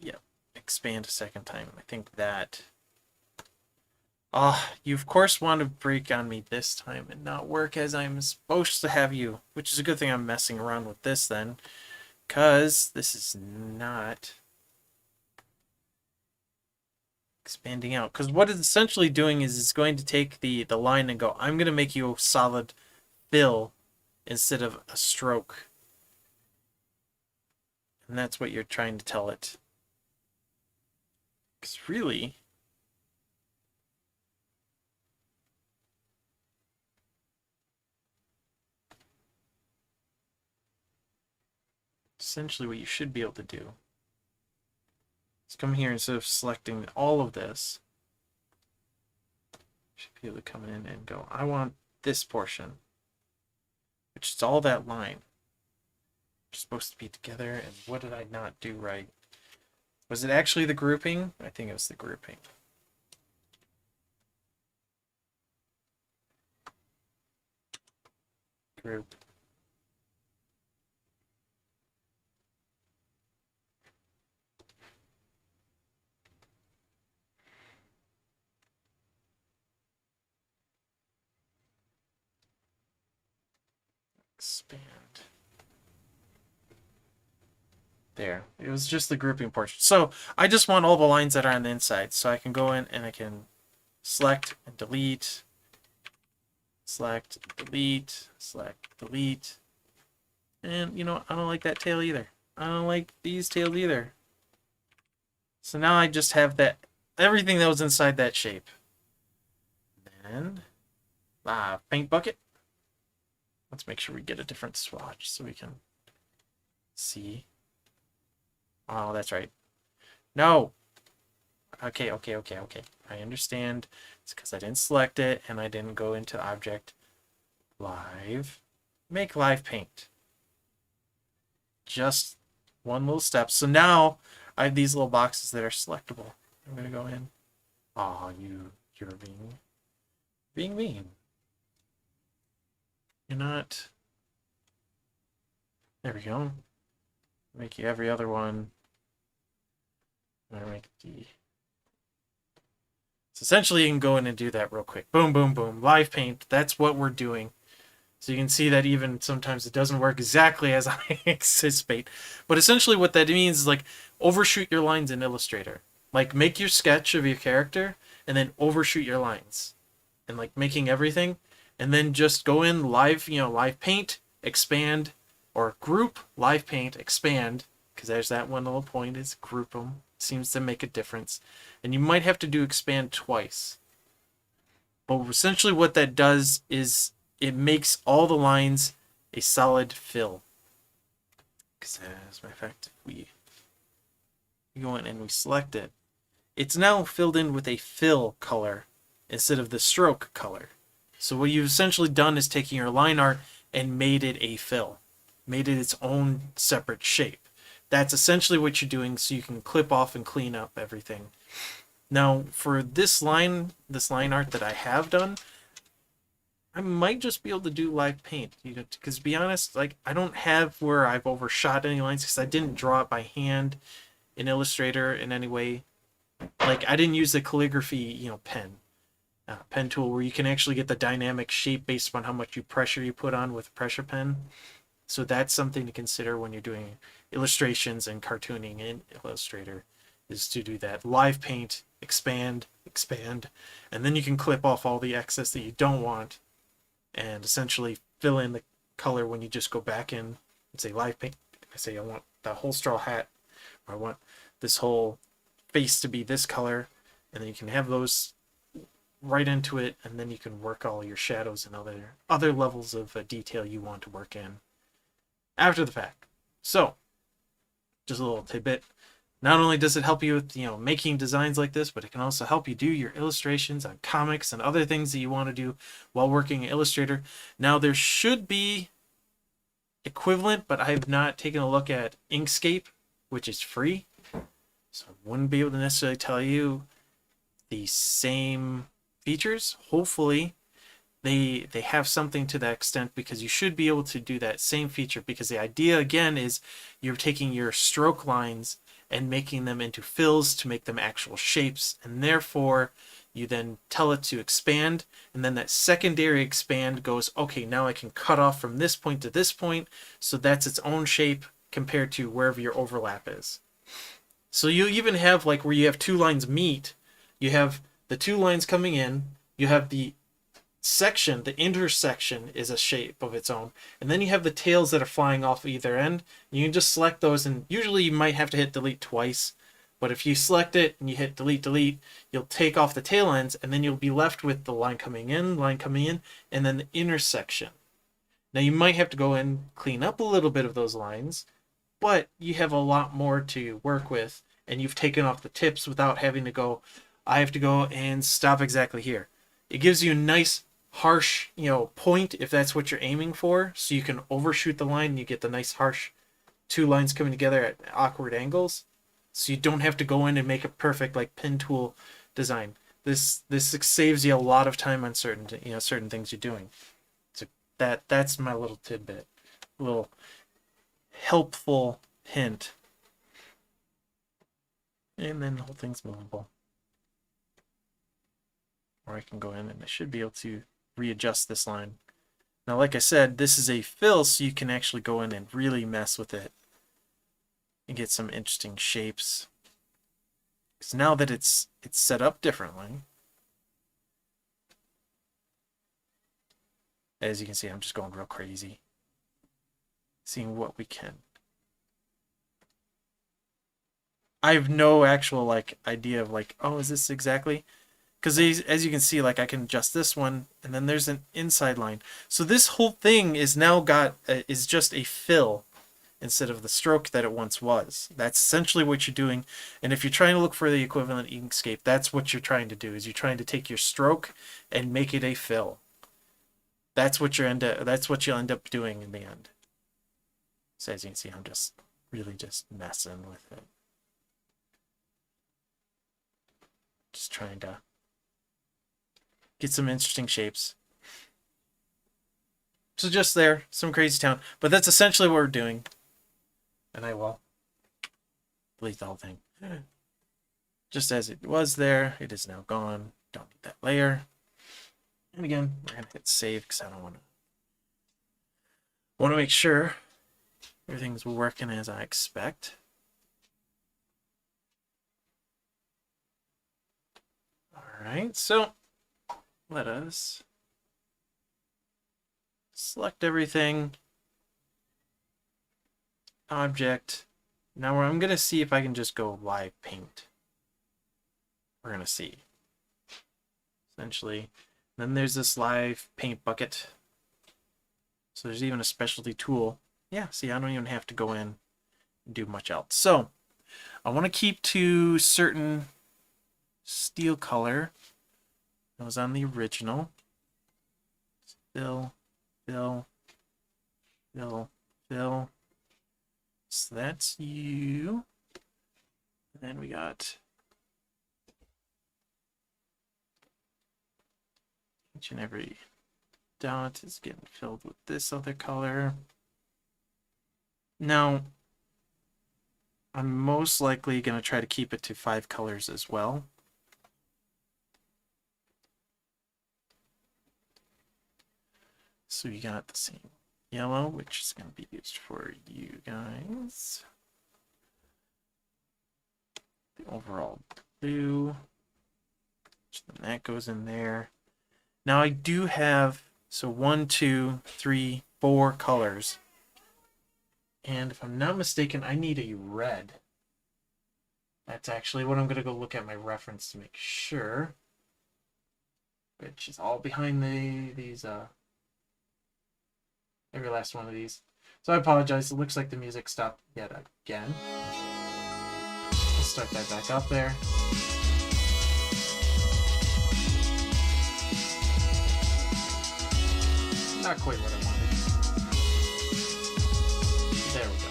Yep, expand a second time. I think that. You of course want to break on me this time and not work as I'm supposed to have you, which is a good thing I'm messing around with this then, because this is not expanding out. Because what it's essentially doing is it's going to take the line and go, I'm going to make you a solid fill instead of a stroke. And that's what you're trying to tell it. Because really, essentially what you should be able to do is come here, instead of selecting all of this, you should be able to come in and go, I want this portion, which is all that line. It's supposed to be together, and what did I not do right? Was it actually the grouping? I think it was the grouping. Group. Expand. There. It was just the grouping portion. So I just want all the lines that are on the inside. So I can go in and I can select and delete, select, delete, select, delete. And, you know, I don't like that tail either. I don't like these tails either. So now I just have that, everything that was inside that shape. And, paint bucket. Let's make sure we get a different swatch so we can see. Oh, that's right. No! Okay. I understand. It's because I didn't select it and I didn't go into Object, Live, make live paint. Just one little step. So now I have these little boxes that are selectable. I'm gonna go in. Oh, you're being mean. You're not. There we go. Make you every other one. I'm gonna make the. So essentially, you can go in and do that real quick. Boom, boom, boom. Live paint. That's what we're doing. So you can see that even sometimes it doesn't work exactly as I anticipate. But essentially what that means is like overshoot your lines in Illustrator. Like make your sketch of your character and then overshoot your lines. And like making everything. And then just go in live, live paint, expand, or group, live paint, expand. Because there's that one little point is group them. Seems to make a difference. And you might have to do expand twice. But essentially what that does is it makes all the lines a solid fill. Because as a matter of fact, if we go in and we select it, it's now filled in with a fill color instead of the stroke color. So what you've essentially done is taking your line art and made it a fill. Made it its own separate shape. That's essentially what you're doing so you can clip off and clean up everything. Now for this line art that I have done, I might just be able to do live paint, because to be honest, like I don't have where I've overshot any lines because I didn't draw it by hand in Illustrator in any way. Like I didn't use the calligraphy, pen tool where you can actually get the dynamic shape based on how much pressure you put on with a pressure pen. So that's something to consider when you're doing illustrations and cartooning in Illustrator, is to do that live paint, expand, and then you can clip off all the excess that you don't want. And essentially fill in the color when you just go back in and say live paint. I say I want the whole straw hat, or I want this whole face to be this color, and then you can have those right into it, and then you can work all your shadows and other levels of detail you want to work in after the fact. So, just a little tidbit. Not only does it help you with making designs like this, but it can also help you do your illustrations on comics and other things that you want to do while working in Illustrator. Now there should be equivalent, but I have not taken a look at Inkscape, which is free. So I wouldn't be able to necessarily tell you the same features. Hopefully they have something to that extent, because you should be able to do that same feature, because the idea again is you're taking your stroke lines and making them into fills to make them actual shapes, and therefore you then tell it to expand, and then that secondary expand goes, okay, now I can cut off from this point to this point, so that's its own shape compared to wherever your overlap is. So you even have like where you have two lines meet, you have the two lines coming in, you have the section, the intersection is a shape of its own, and then you have the tails that are flying off either end. You can just select those, and usually you might have to hit delete twice, but if you select it and you hit delete, you'll take off the tail ends, and then you'll be left with the line coming in, and then the intersection. Now you might have to go and clean up a little bit of those lines, but you have a lot more to work with, and you've taken off the tips without having to go, I have to go and stop exactly here. It gives you a nice harsh, point if that's what you're aiming for, so you can overshoot the line and you get the nice harsh two lines coming together at awkward angles, so you don't have to go in and make a perfect like pen tool design. This saves you a lot of time on certain things you're doing. So that's my little tidbit, a little helpful hint. And then the whole thing's movable, or I can go in and I should be able to readjust this line. Now, like I said, this is a fill, so you can actually go in and really mess with it and get some interesting shapes. Because now that it's set up differently, As you can see, I'm just going real crazy, seeing what we can. I have no actual like idea of like, oh, is this exactly? Because as you can see, like I can adjust this one, and then there's an inside line. So this whole thing is now got is just a fill instead of the stroke that it once was. That's essentially what you're doing. And if you're trying to look for the equivalent Inkscape, that's what you're trying to do. Is you're trying to take your stroke and make it a fill. That's what you'll end up doing in the end. So as you can see, I'm just really just messing with it. Just trying to get some interesting shapes. So just there, some crazy town. But that's essentially what we're doing. And I will delete the whole thing. Just as it was there, it is now gone. Don't need that layer. And again, we're going to hit save because I don't want to make sure everything's working as I expect. All right, so let us select everything. Object. Now I'm going to see if I can just go live paint. We're going to see. Essentially. Then there's this live paint bucket. So there's even a specialty tool. Yeah, see, I don't even have to go in and do much else. So I want to keep to certain steel color that was on the original. Fill, fill, fill, fill. So that's you. And then we got each and every dot is getting filled with this other color. Now, I'm most likely going to try to keep it to 5 colors as well. So you got the same yellow, which is going to be used for you guys. The overall blue, then that goes in there. Now I do have, so 1, 2, 3, 4 colors. And if I'm not mistaken, I need a red. That's actually what I'm going to go look at my reference to make sure. Which is all behind these, every last one of these. So I apologize, it looks like the music stopped yet again. Let's start that back up there. Not quite what I wanted. There we go.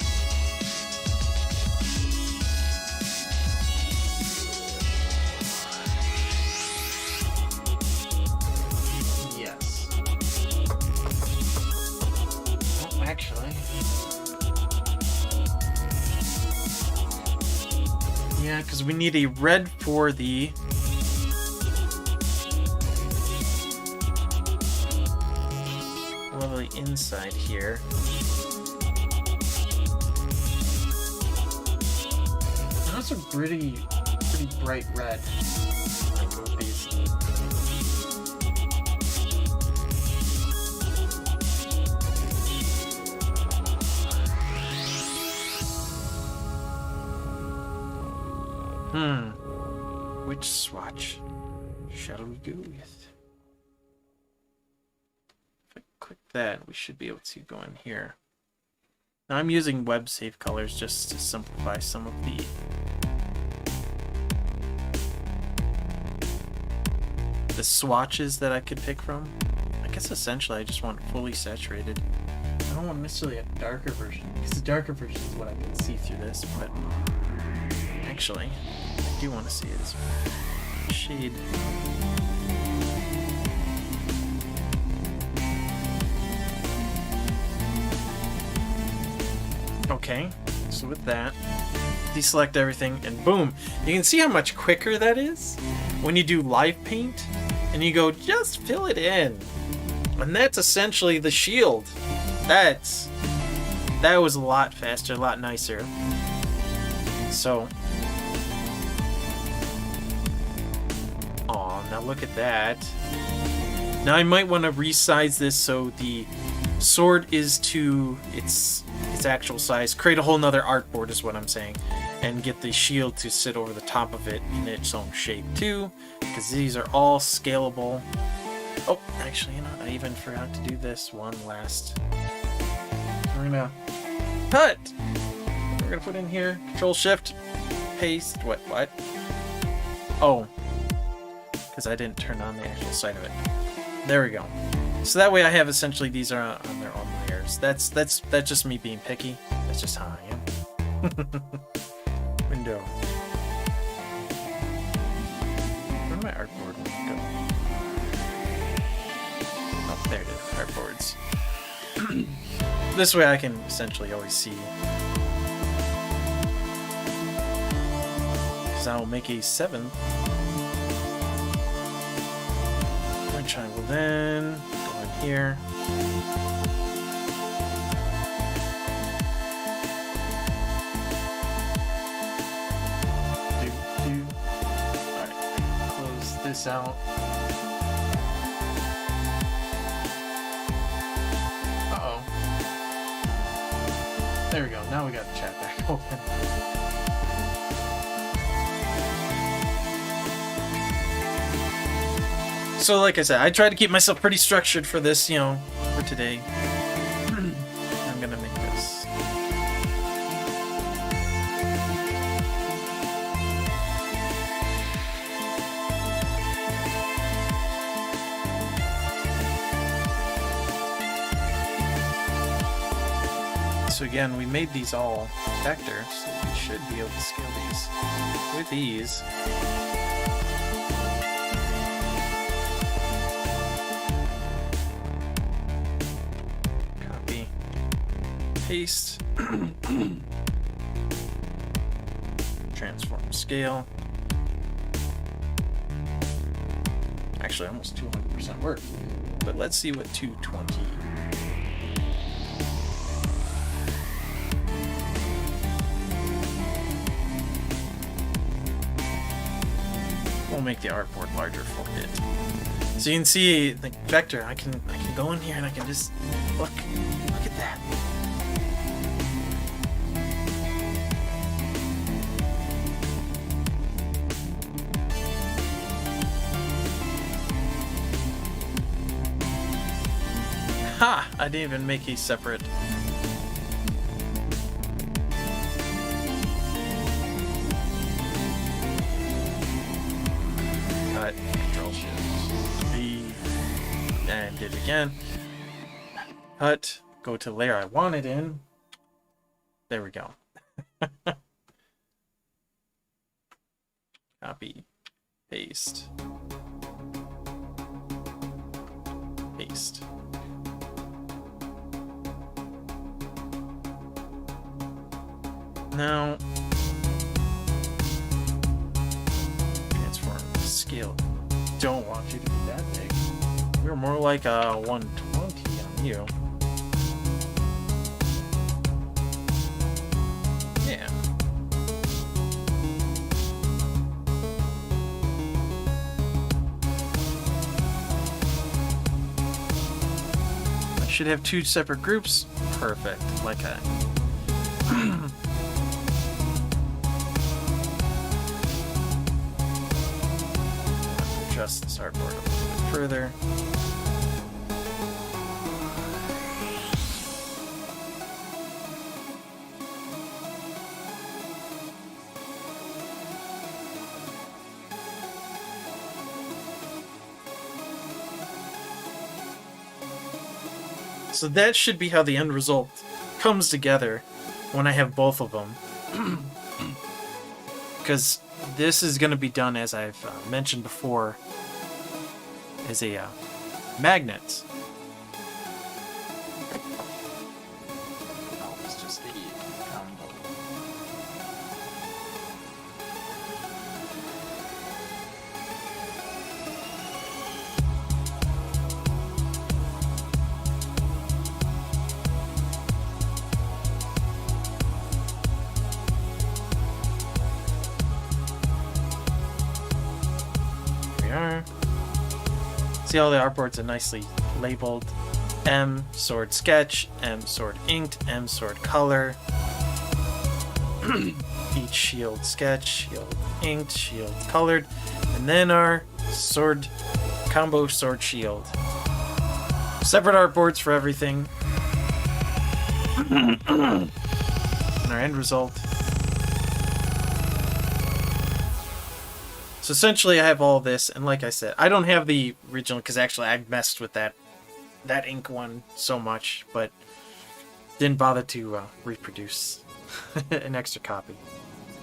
Yes. Oh, actually. Yeah, because we need a red for the inside here. That's a pretty bright red. Like these. Which swatch shall we go with? Click that, we should be able to go in here. Now I'm using web safe colors just to simplify some of the swatches that I could pick from. I guess essentially I just want fully saturated. I don't want necessarily a darker version, because the darker version is what I can see through this, but actually I do want to see it as shade. Okay, so with that, deselect everything, and boom! You can see how much quicker that is when you do live paint, and you go, just fill it in. And that's essentially the shield. That was a lot faster, a lot nicer. So, aw, now look at that. Now I might want to resize this so the sword is to its actual size. Create a whole nother artboard is what I'm saying. And get the shield to sit over the top of it in its own shape too. Because these are all scalable. Oh, actually, you know, I even forgot to do this one last. We're gonna cut. We're gonna put in here Control-Shift, paste. What? Oh, because I didn't turn on the actual side of it. There we go. So that way I have essentially these are on their own layers. That's just me being picky. That's just how I am. Window. Where did my artboard go? Oh, there it is. Artboards. This way I can essentially always see. Because I will make a 7th. Which I will then go in here. Alright, close this out. Uh-oh. There we go, now we got the chat back open. So like I said, I tried to keep myself pretty structured for this, you know, for today. I'm gonna make this. So again, we made these all vector, so we should be able to scale these with ease. Paste, transform scale. Actually, almost 200% work. But let's see what 220. We'll make the artboard larger for it. So you can see the vector. I can go in here and I can just look at that. Ha! I didn't even make a separate. Cut. Control-Shift. B. And did it again. Cut. Go to the layer I want it in. There we go. Copy. Paste. Paste. Now, transform scale. Don't want you to be that big. We're more like a 120 on you. Yeah. I should have 2 separate groups. Perfect. Like that. Adjust the artboard a little bit further. So that should be how the end result comes together when I have both of them. Because this is going to be done, as I've mentioned before, as a magnet. Oh, it's just the combo. See, all the artboards are nicely labeled. M sword sketch, M sword inked, M sword color. Each shield sketch, shield inked, shield colored, and then our sword combo sword shield. Separate artboards for everything. And our end result. So essentially I have all this, and like I said, I don't have the original because actually I messed with that ink one so much, but didn't bother to reproduce an extra copy.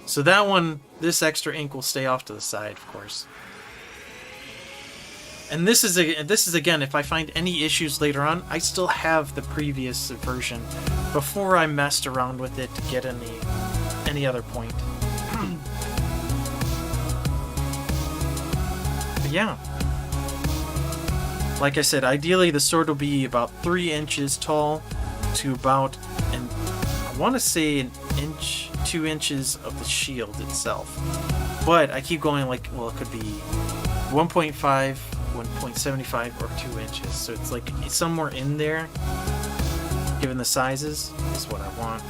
So that one, this extra ink will stay off to the side, of course. And this is again, if I find any issues later on, I still have the previous version before I messed around with it to get any other point. But yeah. Like I said, ideally the sword will be about 3 inches tall to about, and I want to say an inch, 2 inches of the shield itself. But I keep going like, well, it could be 1.5, 1.75, or 2 inches. So it's like somewhere in there, given the sizes, is what I want.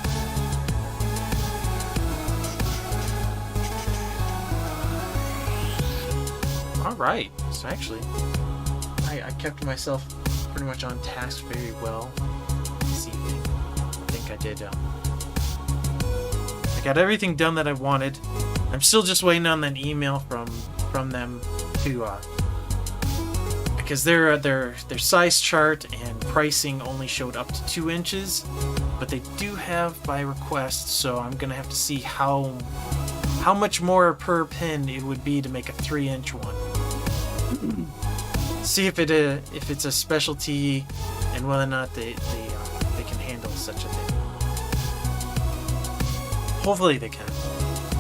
Alright, so actually, I kept myself pretty much on task very well this evening. I think I did. I got everything done that I wanted. I'm still just waiting on that email from them to because their size chart and pricing only showed up to 2 inches, but they do have by request. So I'm gonna have to see how much more per pin it would be to make a 3-inch one. See if it's a specialty and whether or not they can handle such a thing. Hopefully they can,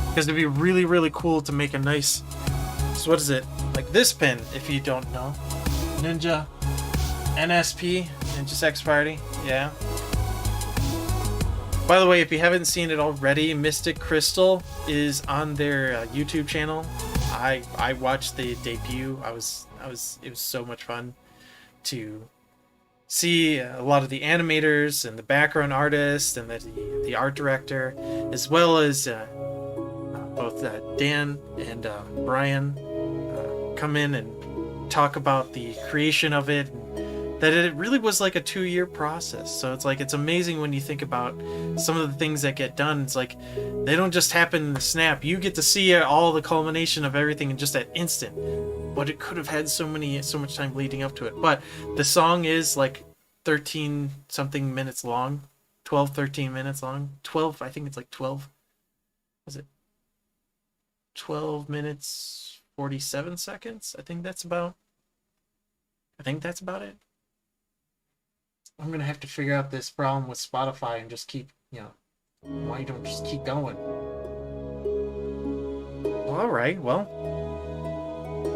because it'd be really, really cool to make a nice. So what is it? Like this pin, if you don't know, Ninja NSP, Ninja Sex Party. Yeah. By the way, if you haven't seen it already, Mystic Crystal is on their YouTube channel. I watched the debut. It was so much fun to see a lot of the animators and the background artists and the art director, as well as both Dan and Brian come in and talk about the creation of it. That it really was like a 2-year process. So it's like, it's amazing when you think about some of the things that get done. It's like they don't just happen in a snap. You get to see all the culmination of everything in just that instant. But it could have had so much time leading up to it. But the song is like 13 something minutes long, 12, 13 minutes long, 12. I think it's like 12. Was it 12 minutes 47 seconds? I think that's about it. I'm gonna have to figure out this problem with Spotify and just keep, why you don't just keep going. All right, well,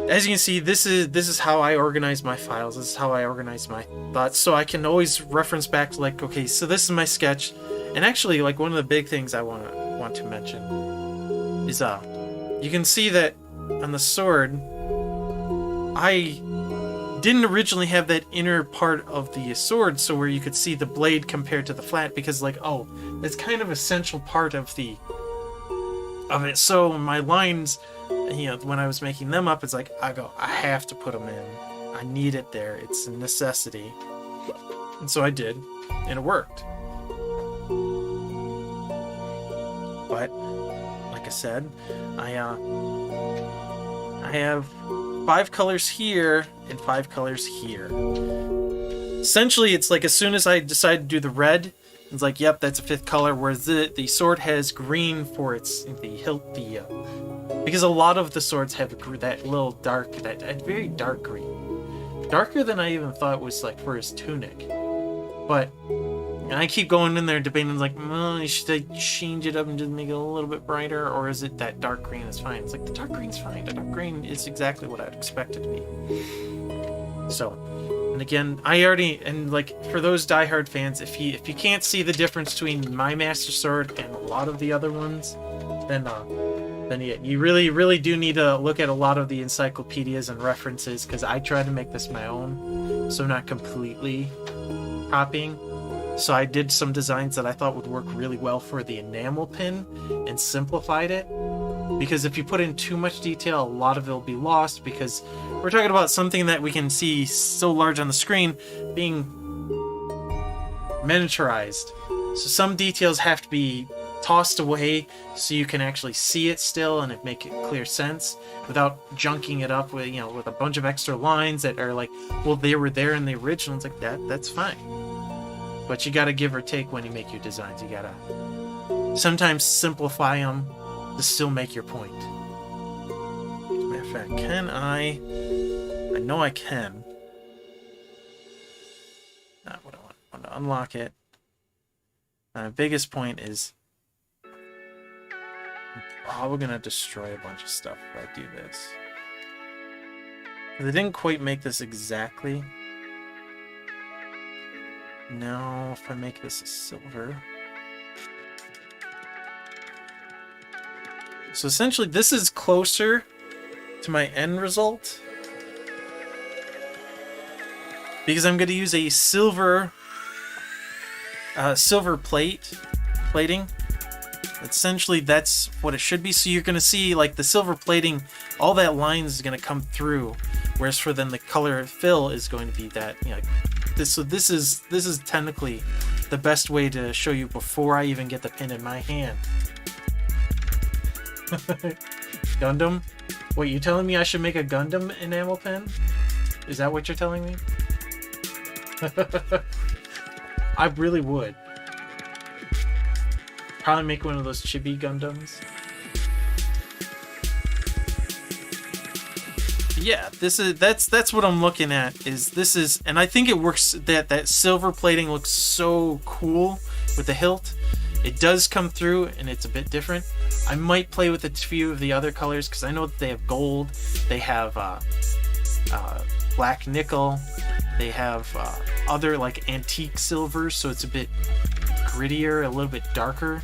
as you can see, this is how I organize my files. This is how I organize my thoughts, so I can always reference back to like, okay, so this is my sketch. And actually, like, one of the big things I want to mention is you can see that on the sword, I didn't originally have that inner part of the sword, so where you could see the blade compared to the flat, because like, oh, that's kind of essential part of it. So my lines, when I was making them up, it's like, I have to put them in. I need it there. It's a necessity. And so I did, and it worked. But like I said, I have 5 colors here and 5 colors here. Essentially, it's like as soon as I decide to do the red, it's like, yep, that's a 5th color. Whereas the sword has green for the hilt, because a lot of the swords have that little dark, that very dark green, darker than I even thought was like for his tunic. But and I keep going in there debating, like, should I change it up and just make it a little bit brighter, or is it that dark green is fine? It's like, the dark green's fine. The dark green is exactly what I'd expect it to be. So, and again, like, for those diehard fans, if you can't see the difference between my Master Sword and a lot of the other ones, then then you really do need to look at a lot of the encyclopedias and references, because I tried to make this my own, so I'm not completely copying. So I did some designs that I thought would work really well for the enamel pin and simplified it. Because if you put in too much detail, a lot of it will be lost, because we're talking about something that we can see so large on the screen being miniaturized. So some details have to be tossed away so you can actually see it still and it make it clear sense without junking it up with, you know, with a bunch of extra lines that are like, well, they were there in the original. It's like that's fine. But you gotta give or take when you make your designs. You gotta sometimes simplify them to still make your point. As a matter of fact, can I know I can. Not what I want. I want to unlock it. My biggest point is I'm probably gonna destroy a bunch of stuff if I do this. They didn't quite make this exactly. Now, if I make this a silver. So essentially, this is closer to my end result, because I'm going to use a silver plating. Essentially, that's what it should be. So you're going to see, like, the silver plating, all that line is going to come through, whereas for then the color fill is going to be that, you know, this. So this is technically the best way to show you before I even get the pin in my hand. Gundam? Wait, you telling me I should make a Gundam enamel pin? Is that what you're telling me? I really would. Probably make one of those chibi Gundams. Yeah, that's what I'm looking at. And I think it works. That silver plating looks so cool with the hilt. It does come through, and it's a bit different. I might play with a few of the other colors, because I know that they have gold, they have black nickel, they have other like antique silvers, so it's a bit grittier, a little bit darker.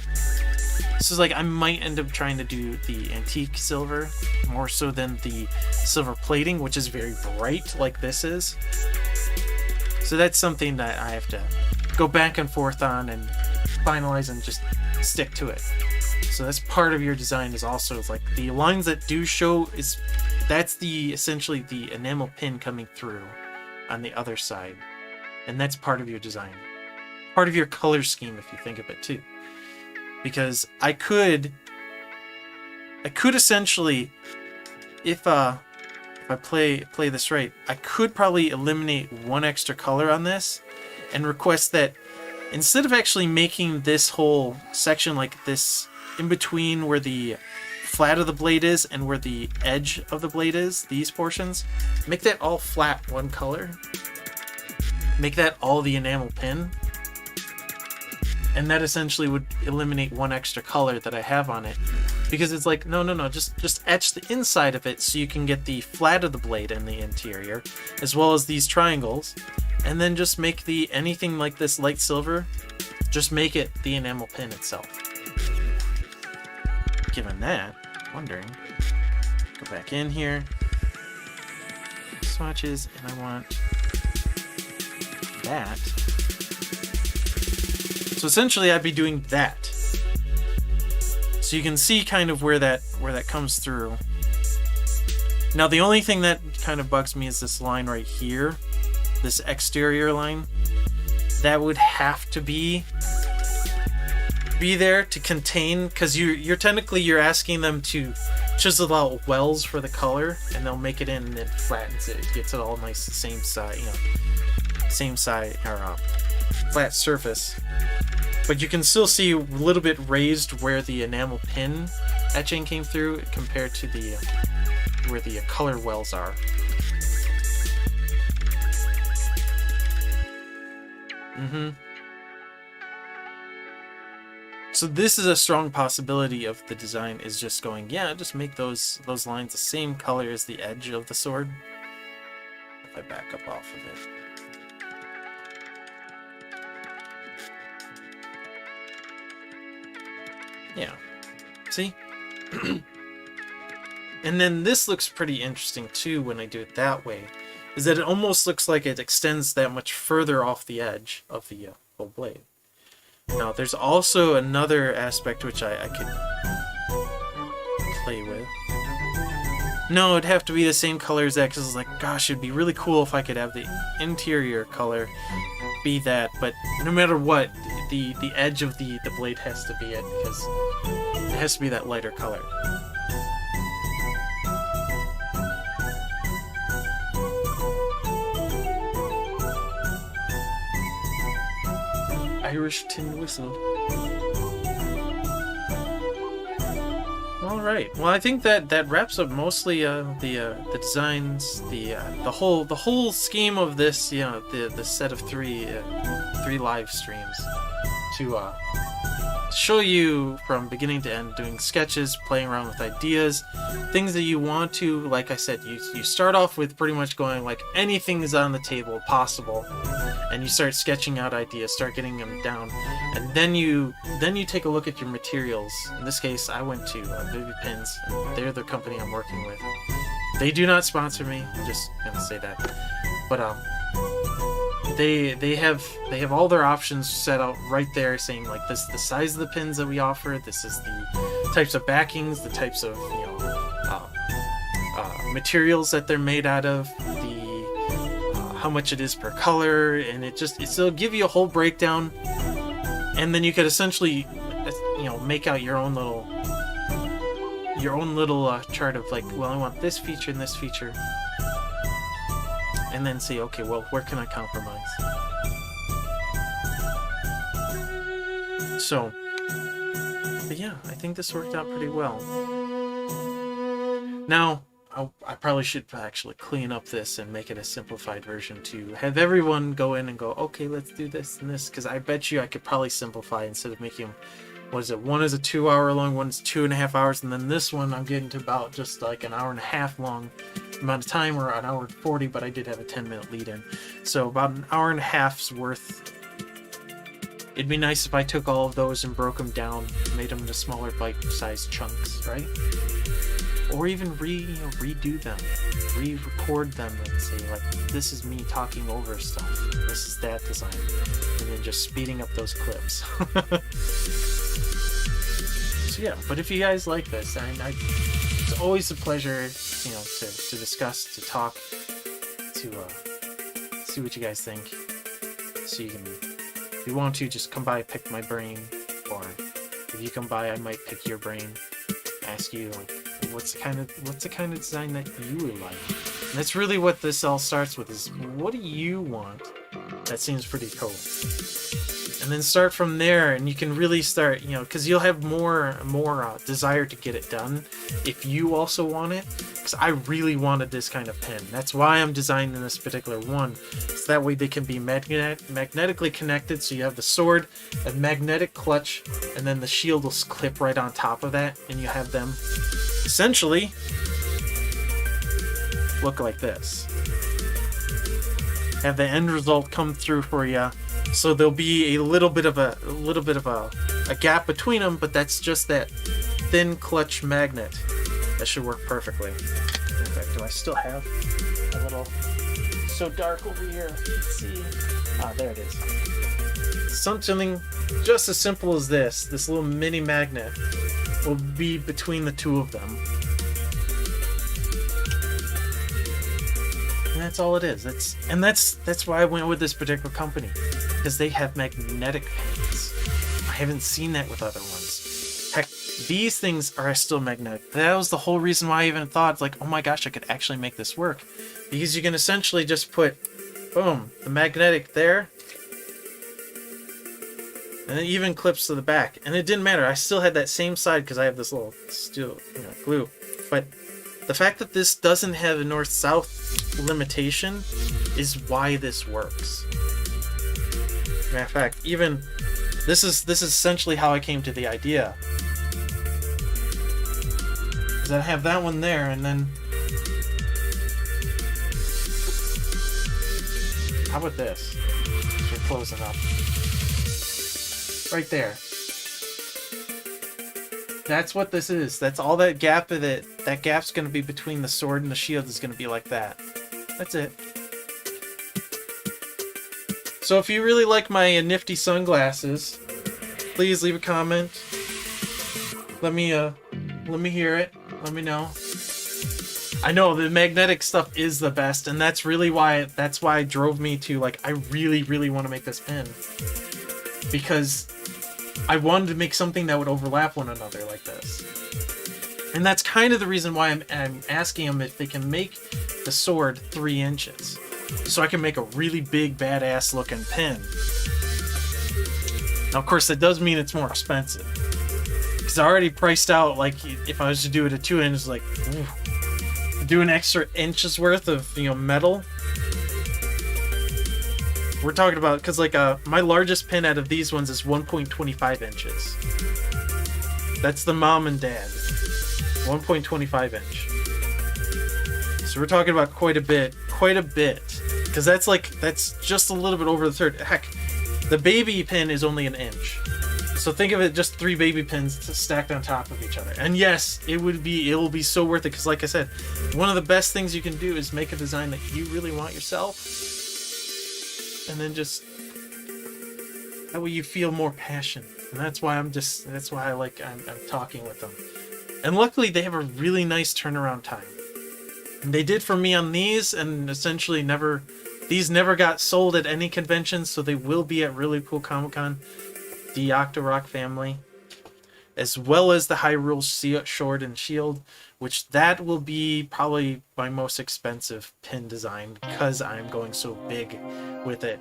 So like I might end up trying to do the antique silver more so than the silver plating, which is very bright like this is. So that's something that I have to go back and forth on and finalize and just stick to it. So that's part of your design, is also like the lines that do show that's essentially the enamel pin coming through on the other side, and that's part of your design, part of your color scheme if you think of it too. Because I could essentially, if I play this right, I could probably eliminate one extra color on this and request that instead of actually making this whole section like this in between where the flat of the blade is and where the edge of the blade is, these portions, make that all flat one color. Make that all the enamel pin. And that essentially would eliminate one extra color that I have on it. Because it's like, no, just etch the inside of it so you can get the flat of the blade in the interior, as well as these triangles. And then just make anything like this light silver, just make it the enamel pin itself. Given that, wondering, go back in here, swatches, and I want that. So essentially I'd be doing that. So you can see kind of where that comes through. Now the only thing that kind of bugs me is this line right here, this exterior line. That would have to be there to contain, because you're technically asking them to chisel out wells for the color, and they'll make it in and it flattens it. It gets it all nice, same side, same side, or flat surface. But you can still see a little bit raised where the enamel pin etching came through compared to the where the color wells are. So this is a strong possibility of the design, is just going, yeah, just make those lines the same color as the edge of the sword. If I back up off of it. Yeah. See? And then this looks pretty interesting too when I do it that way, is that it almost looks like it extends that much further off the edge of the whole blade. Now there's also another aspect which I could play with. No, it'd have to be the same color as that, because it's like, gosh, it'd be really cool if I could have the interior color be that, but no matter what, the edge of the blade has to be it, because it has to be that lighter color. Irish tin whistle. All right. Well, I think that wraps up mostly the designs, the whole scheme of this. The set of three live streams to show you from beginning to end, doing sketches, playing around with ideas, things that you want to. Like I said, you start off with pretty much going like anything is on the table possible, and you start sketching out ideas, start getting them down, and then you take a look at your materials. In this case, I went to BoogieMan, and they're the company I'm working with. They do not sponsor me. I'm just gonna say that, but they have all their options set out right there, saying like this is the size of the pins that we offer, this is the types of backings, the types of materials that they're made out of, the how much it is per color, and it'll give you a whole breakdown, and then you could essentially make out your own little chart of like, well, I want this feature and this feature. And then say, okay, well, where can I compromise? So, but yeah, I think this worked out pretty well. Now, I probably should actually clean up this and make it a simplified version to have everyone go in and go, okay, let's do this and this, because I bet you I could probably simplify instead of making them, what is it, one is a 2 hour long, one's 2.5 hours, and then this one I'm getting to about just like an hour and a half long amount of time, or an hour and 40, but I did have a 10-minute lead in, so about an hour and a half's worth. It'd be nice if I took all of those and broke them down, made them into smaller bite-sized chunks, right? Or even redo them, re-record them and say like, this is me talking over stuff, this is that design, and then just speeding up those clips. So yeah, but if you guys like this, it's always a pleasure, to discuss, to talk, to see what you guys think. So you can, if you want to, just come by, pick my brain, or if you come by, I might pick your brain, ask you like, what's the kind of design that you would like. And that's really what this all starts with, is what do you want? That seems pretty cool. And then start from there, and you can really start, because you'll have more desire to get it done if you also want it. Because I really wanted this kind of pen. That's why I'm designing this particular one. So that way they can be magnetically connected. So you have the sword, a magnetic clutch, and then the shield will clip right on top of that, and you have them essentially look like this. Have the end result come through for you. So there'll be a little bit of a gap between them, but that's just that thin clutch magnet. That should work perfectly. In fact, do I still have a little, so dark over here? Let's see. Ah, there it is. Something just as simple as this little mini magnet will be between the two of them. And that's all it is. That's why I went with this particular company, because they have magnetic pens. I haven't seen that with other ones. Heck, these things are still magnetic. That was the whole reason why I even thought, like, oh my gosh, I could actually make this work. Because you can essentially just put, boom, the magnetic there, and it even clips to the back. And it didn't matter. I still had that same side because I have this little steel glue. But the fact that this doesn't have a north-south limitation is why this works. Matter of fact, even this is essentially how I came to the idea. Is that I have that one there, and then how about this? We're closing up. Right there. That's what this is. That's all that gap of it. That gap's going to be between the sword and the shield is going to be like that. That's it. So if you really like my nifty sunglasses, please leave a comment. Let me hear it. Let me know. I know the magnetic stuff is the best, and that's really why it drove me to, like, I really, really want to make this pin. Because I wanted to make something that would overlap one another like this. And that's kind of the reason why I'm asking them if they can make the sword 3 inches. So I can make a really big, badass looking pin. Now, of course, that does mean it's more expensive. Because I already priced out, like, if I was to do it at 2 inches, like, ooh, do an extra inch's worth of, you know, metal. We're talking about, because, like, my largest pin out of these ones is 1.25 inches. That's the mom and dad. 1.25 inch. So we're talking about quite a bit. Because that's just a little bit over the third. Heck, the baby pin is only an inch. So think of it just 3 baby pins stacked on top of each other. And yes, it will be so worth it, because like I said, one of the best things you can do is make a design that you really want yourself. And then just that way you feel more passion. And that's why I'm talking with them. And luckily they have a really nice turnaround time. And they did for me on these, and essentially these never got sold at any convention, so they will be at Really Cool Comic-Con. The Octorok family, as well as the Hyrule Sword and Shield, which that will be probably my most expensive pin design because I'm going so big with it.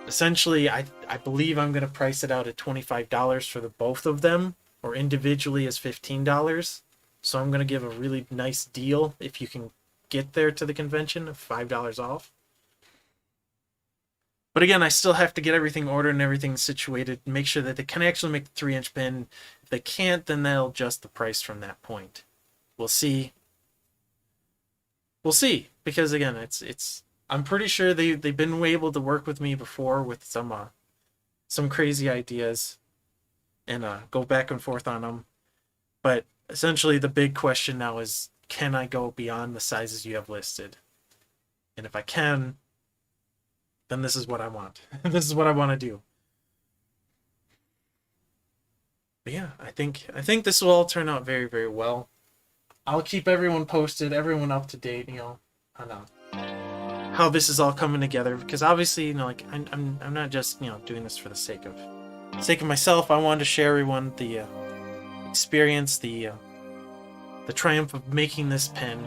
Essentially, I believe I'm going to price it out at $25 for the both of them, or individually as $15. So I'm going to give a really nice deal if you can get there to the convention of $5 off. But again, I still have to get everything ordered and everything situated, make sure that they can actually make the 3-inch pin. If they can't, then they'll adjust the price from that point. We'll see. We'll see, because again, I'm pretty sure they've been able to work with me before with some crazy ideas and go back and forth on them. But essentially, the big question now is, can I go beyond the sizes you have listed? And if I can, then this is what I want. This is what I want to do. But yeah, I think this will all turn out very, very well. I'll keep everyone posted, everyone up to date, you know, on how this is all coming together. Because obviously, you know, like I'm not just, you know, doing this for the sake of myself. I wanted to share everyone the experience, the triumph of making this pen,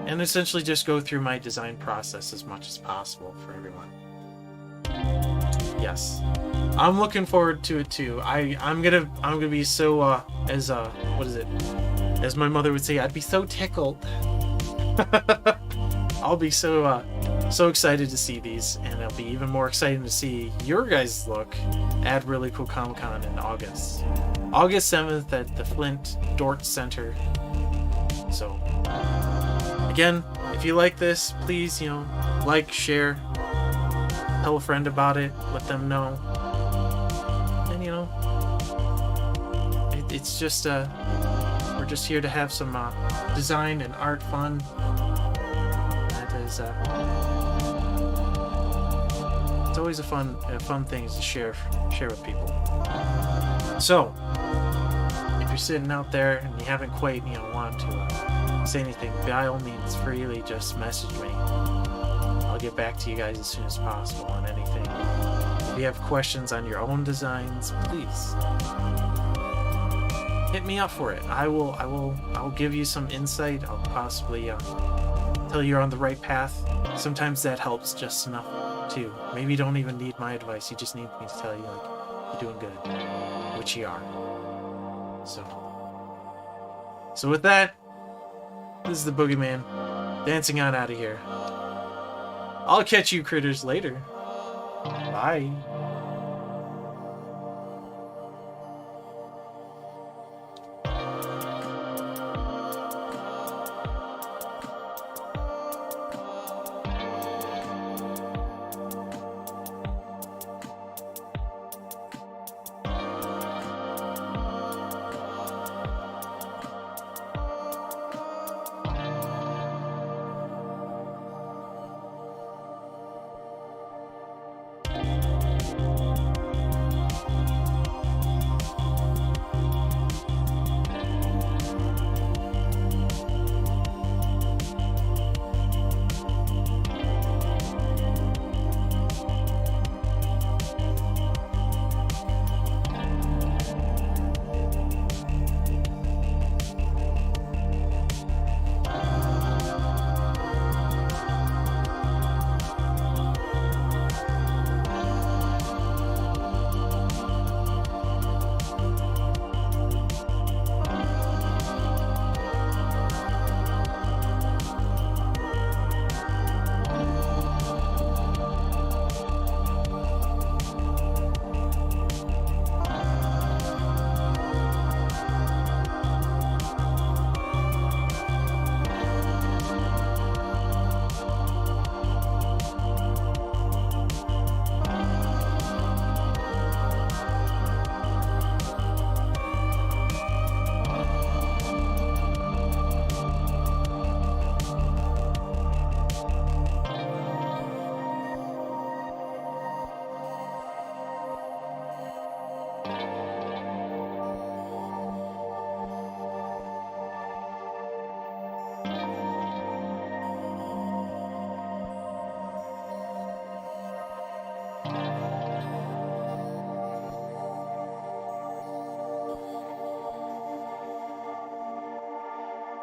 and essentially just go through my design process as much as possible for everyone. Yes, I'm looking forward to it too. I'm gonna be so as my mother would say, I'd be so tickled. I'll be so excited to see these, and I'll be even more excited to see your guys' look at Really Cool Comic-Con in August 7th at the Flint Dort Center. So again, if you like this, please, you know, like, share, tell a friend about it, let them know. And you know, it's just we're just here to have some design and art fun. That is it's always a fun thing to share with people. So if you're sitting out there and you haven't quite, you know, want to say anything, by all means, freely just message me. I'll get back to you guys as soon as possible on anything. If you have questions on your own designs, please hit me up for it. I'll give you some insight. I'll possibly tell you you're on the right path. Sometimes that helps just enough too. Maybe you don't even need my advice. You just need me to tell you, like, you're doing good, which you are. So with that, this is the BoogieMan dancing on out of here. I'll catch you critters later. Bye.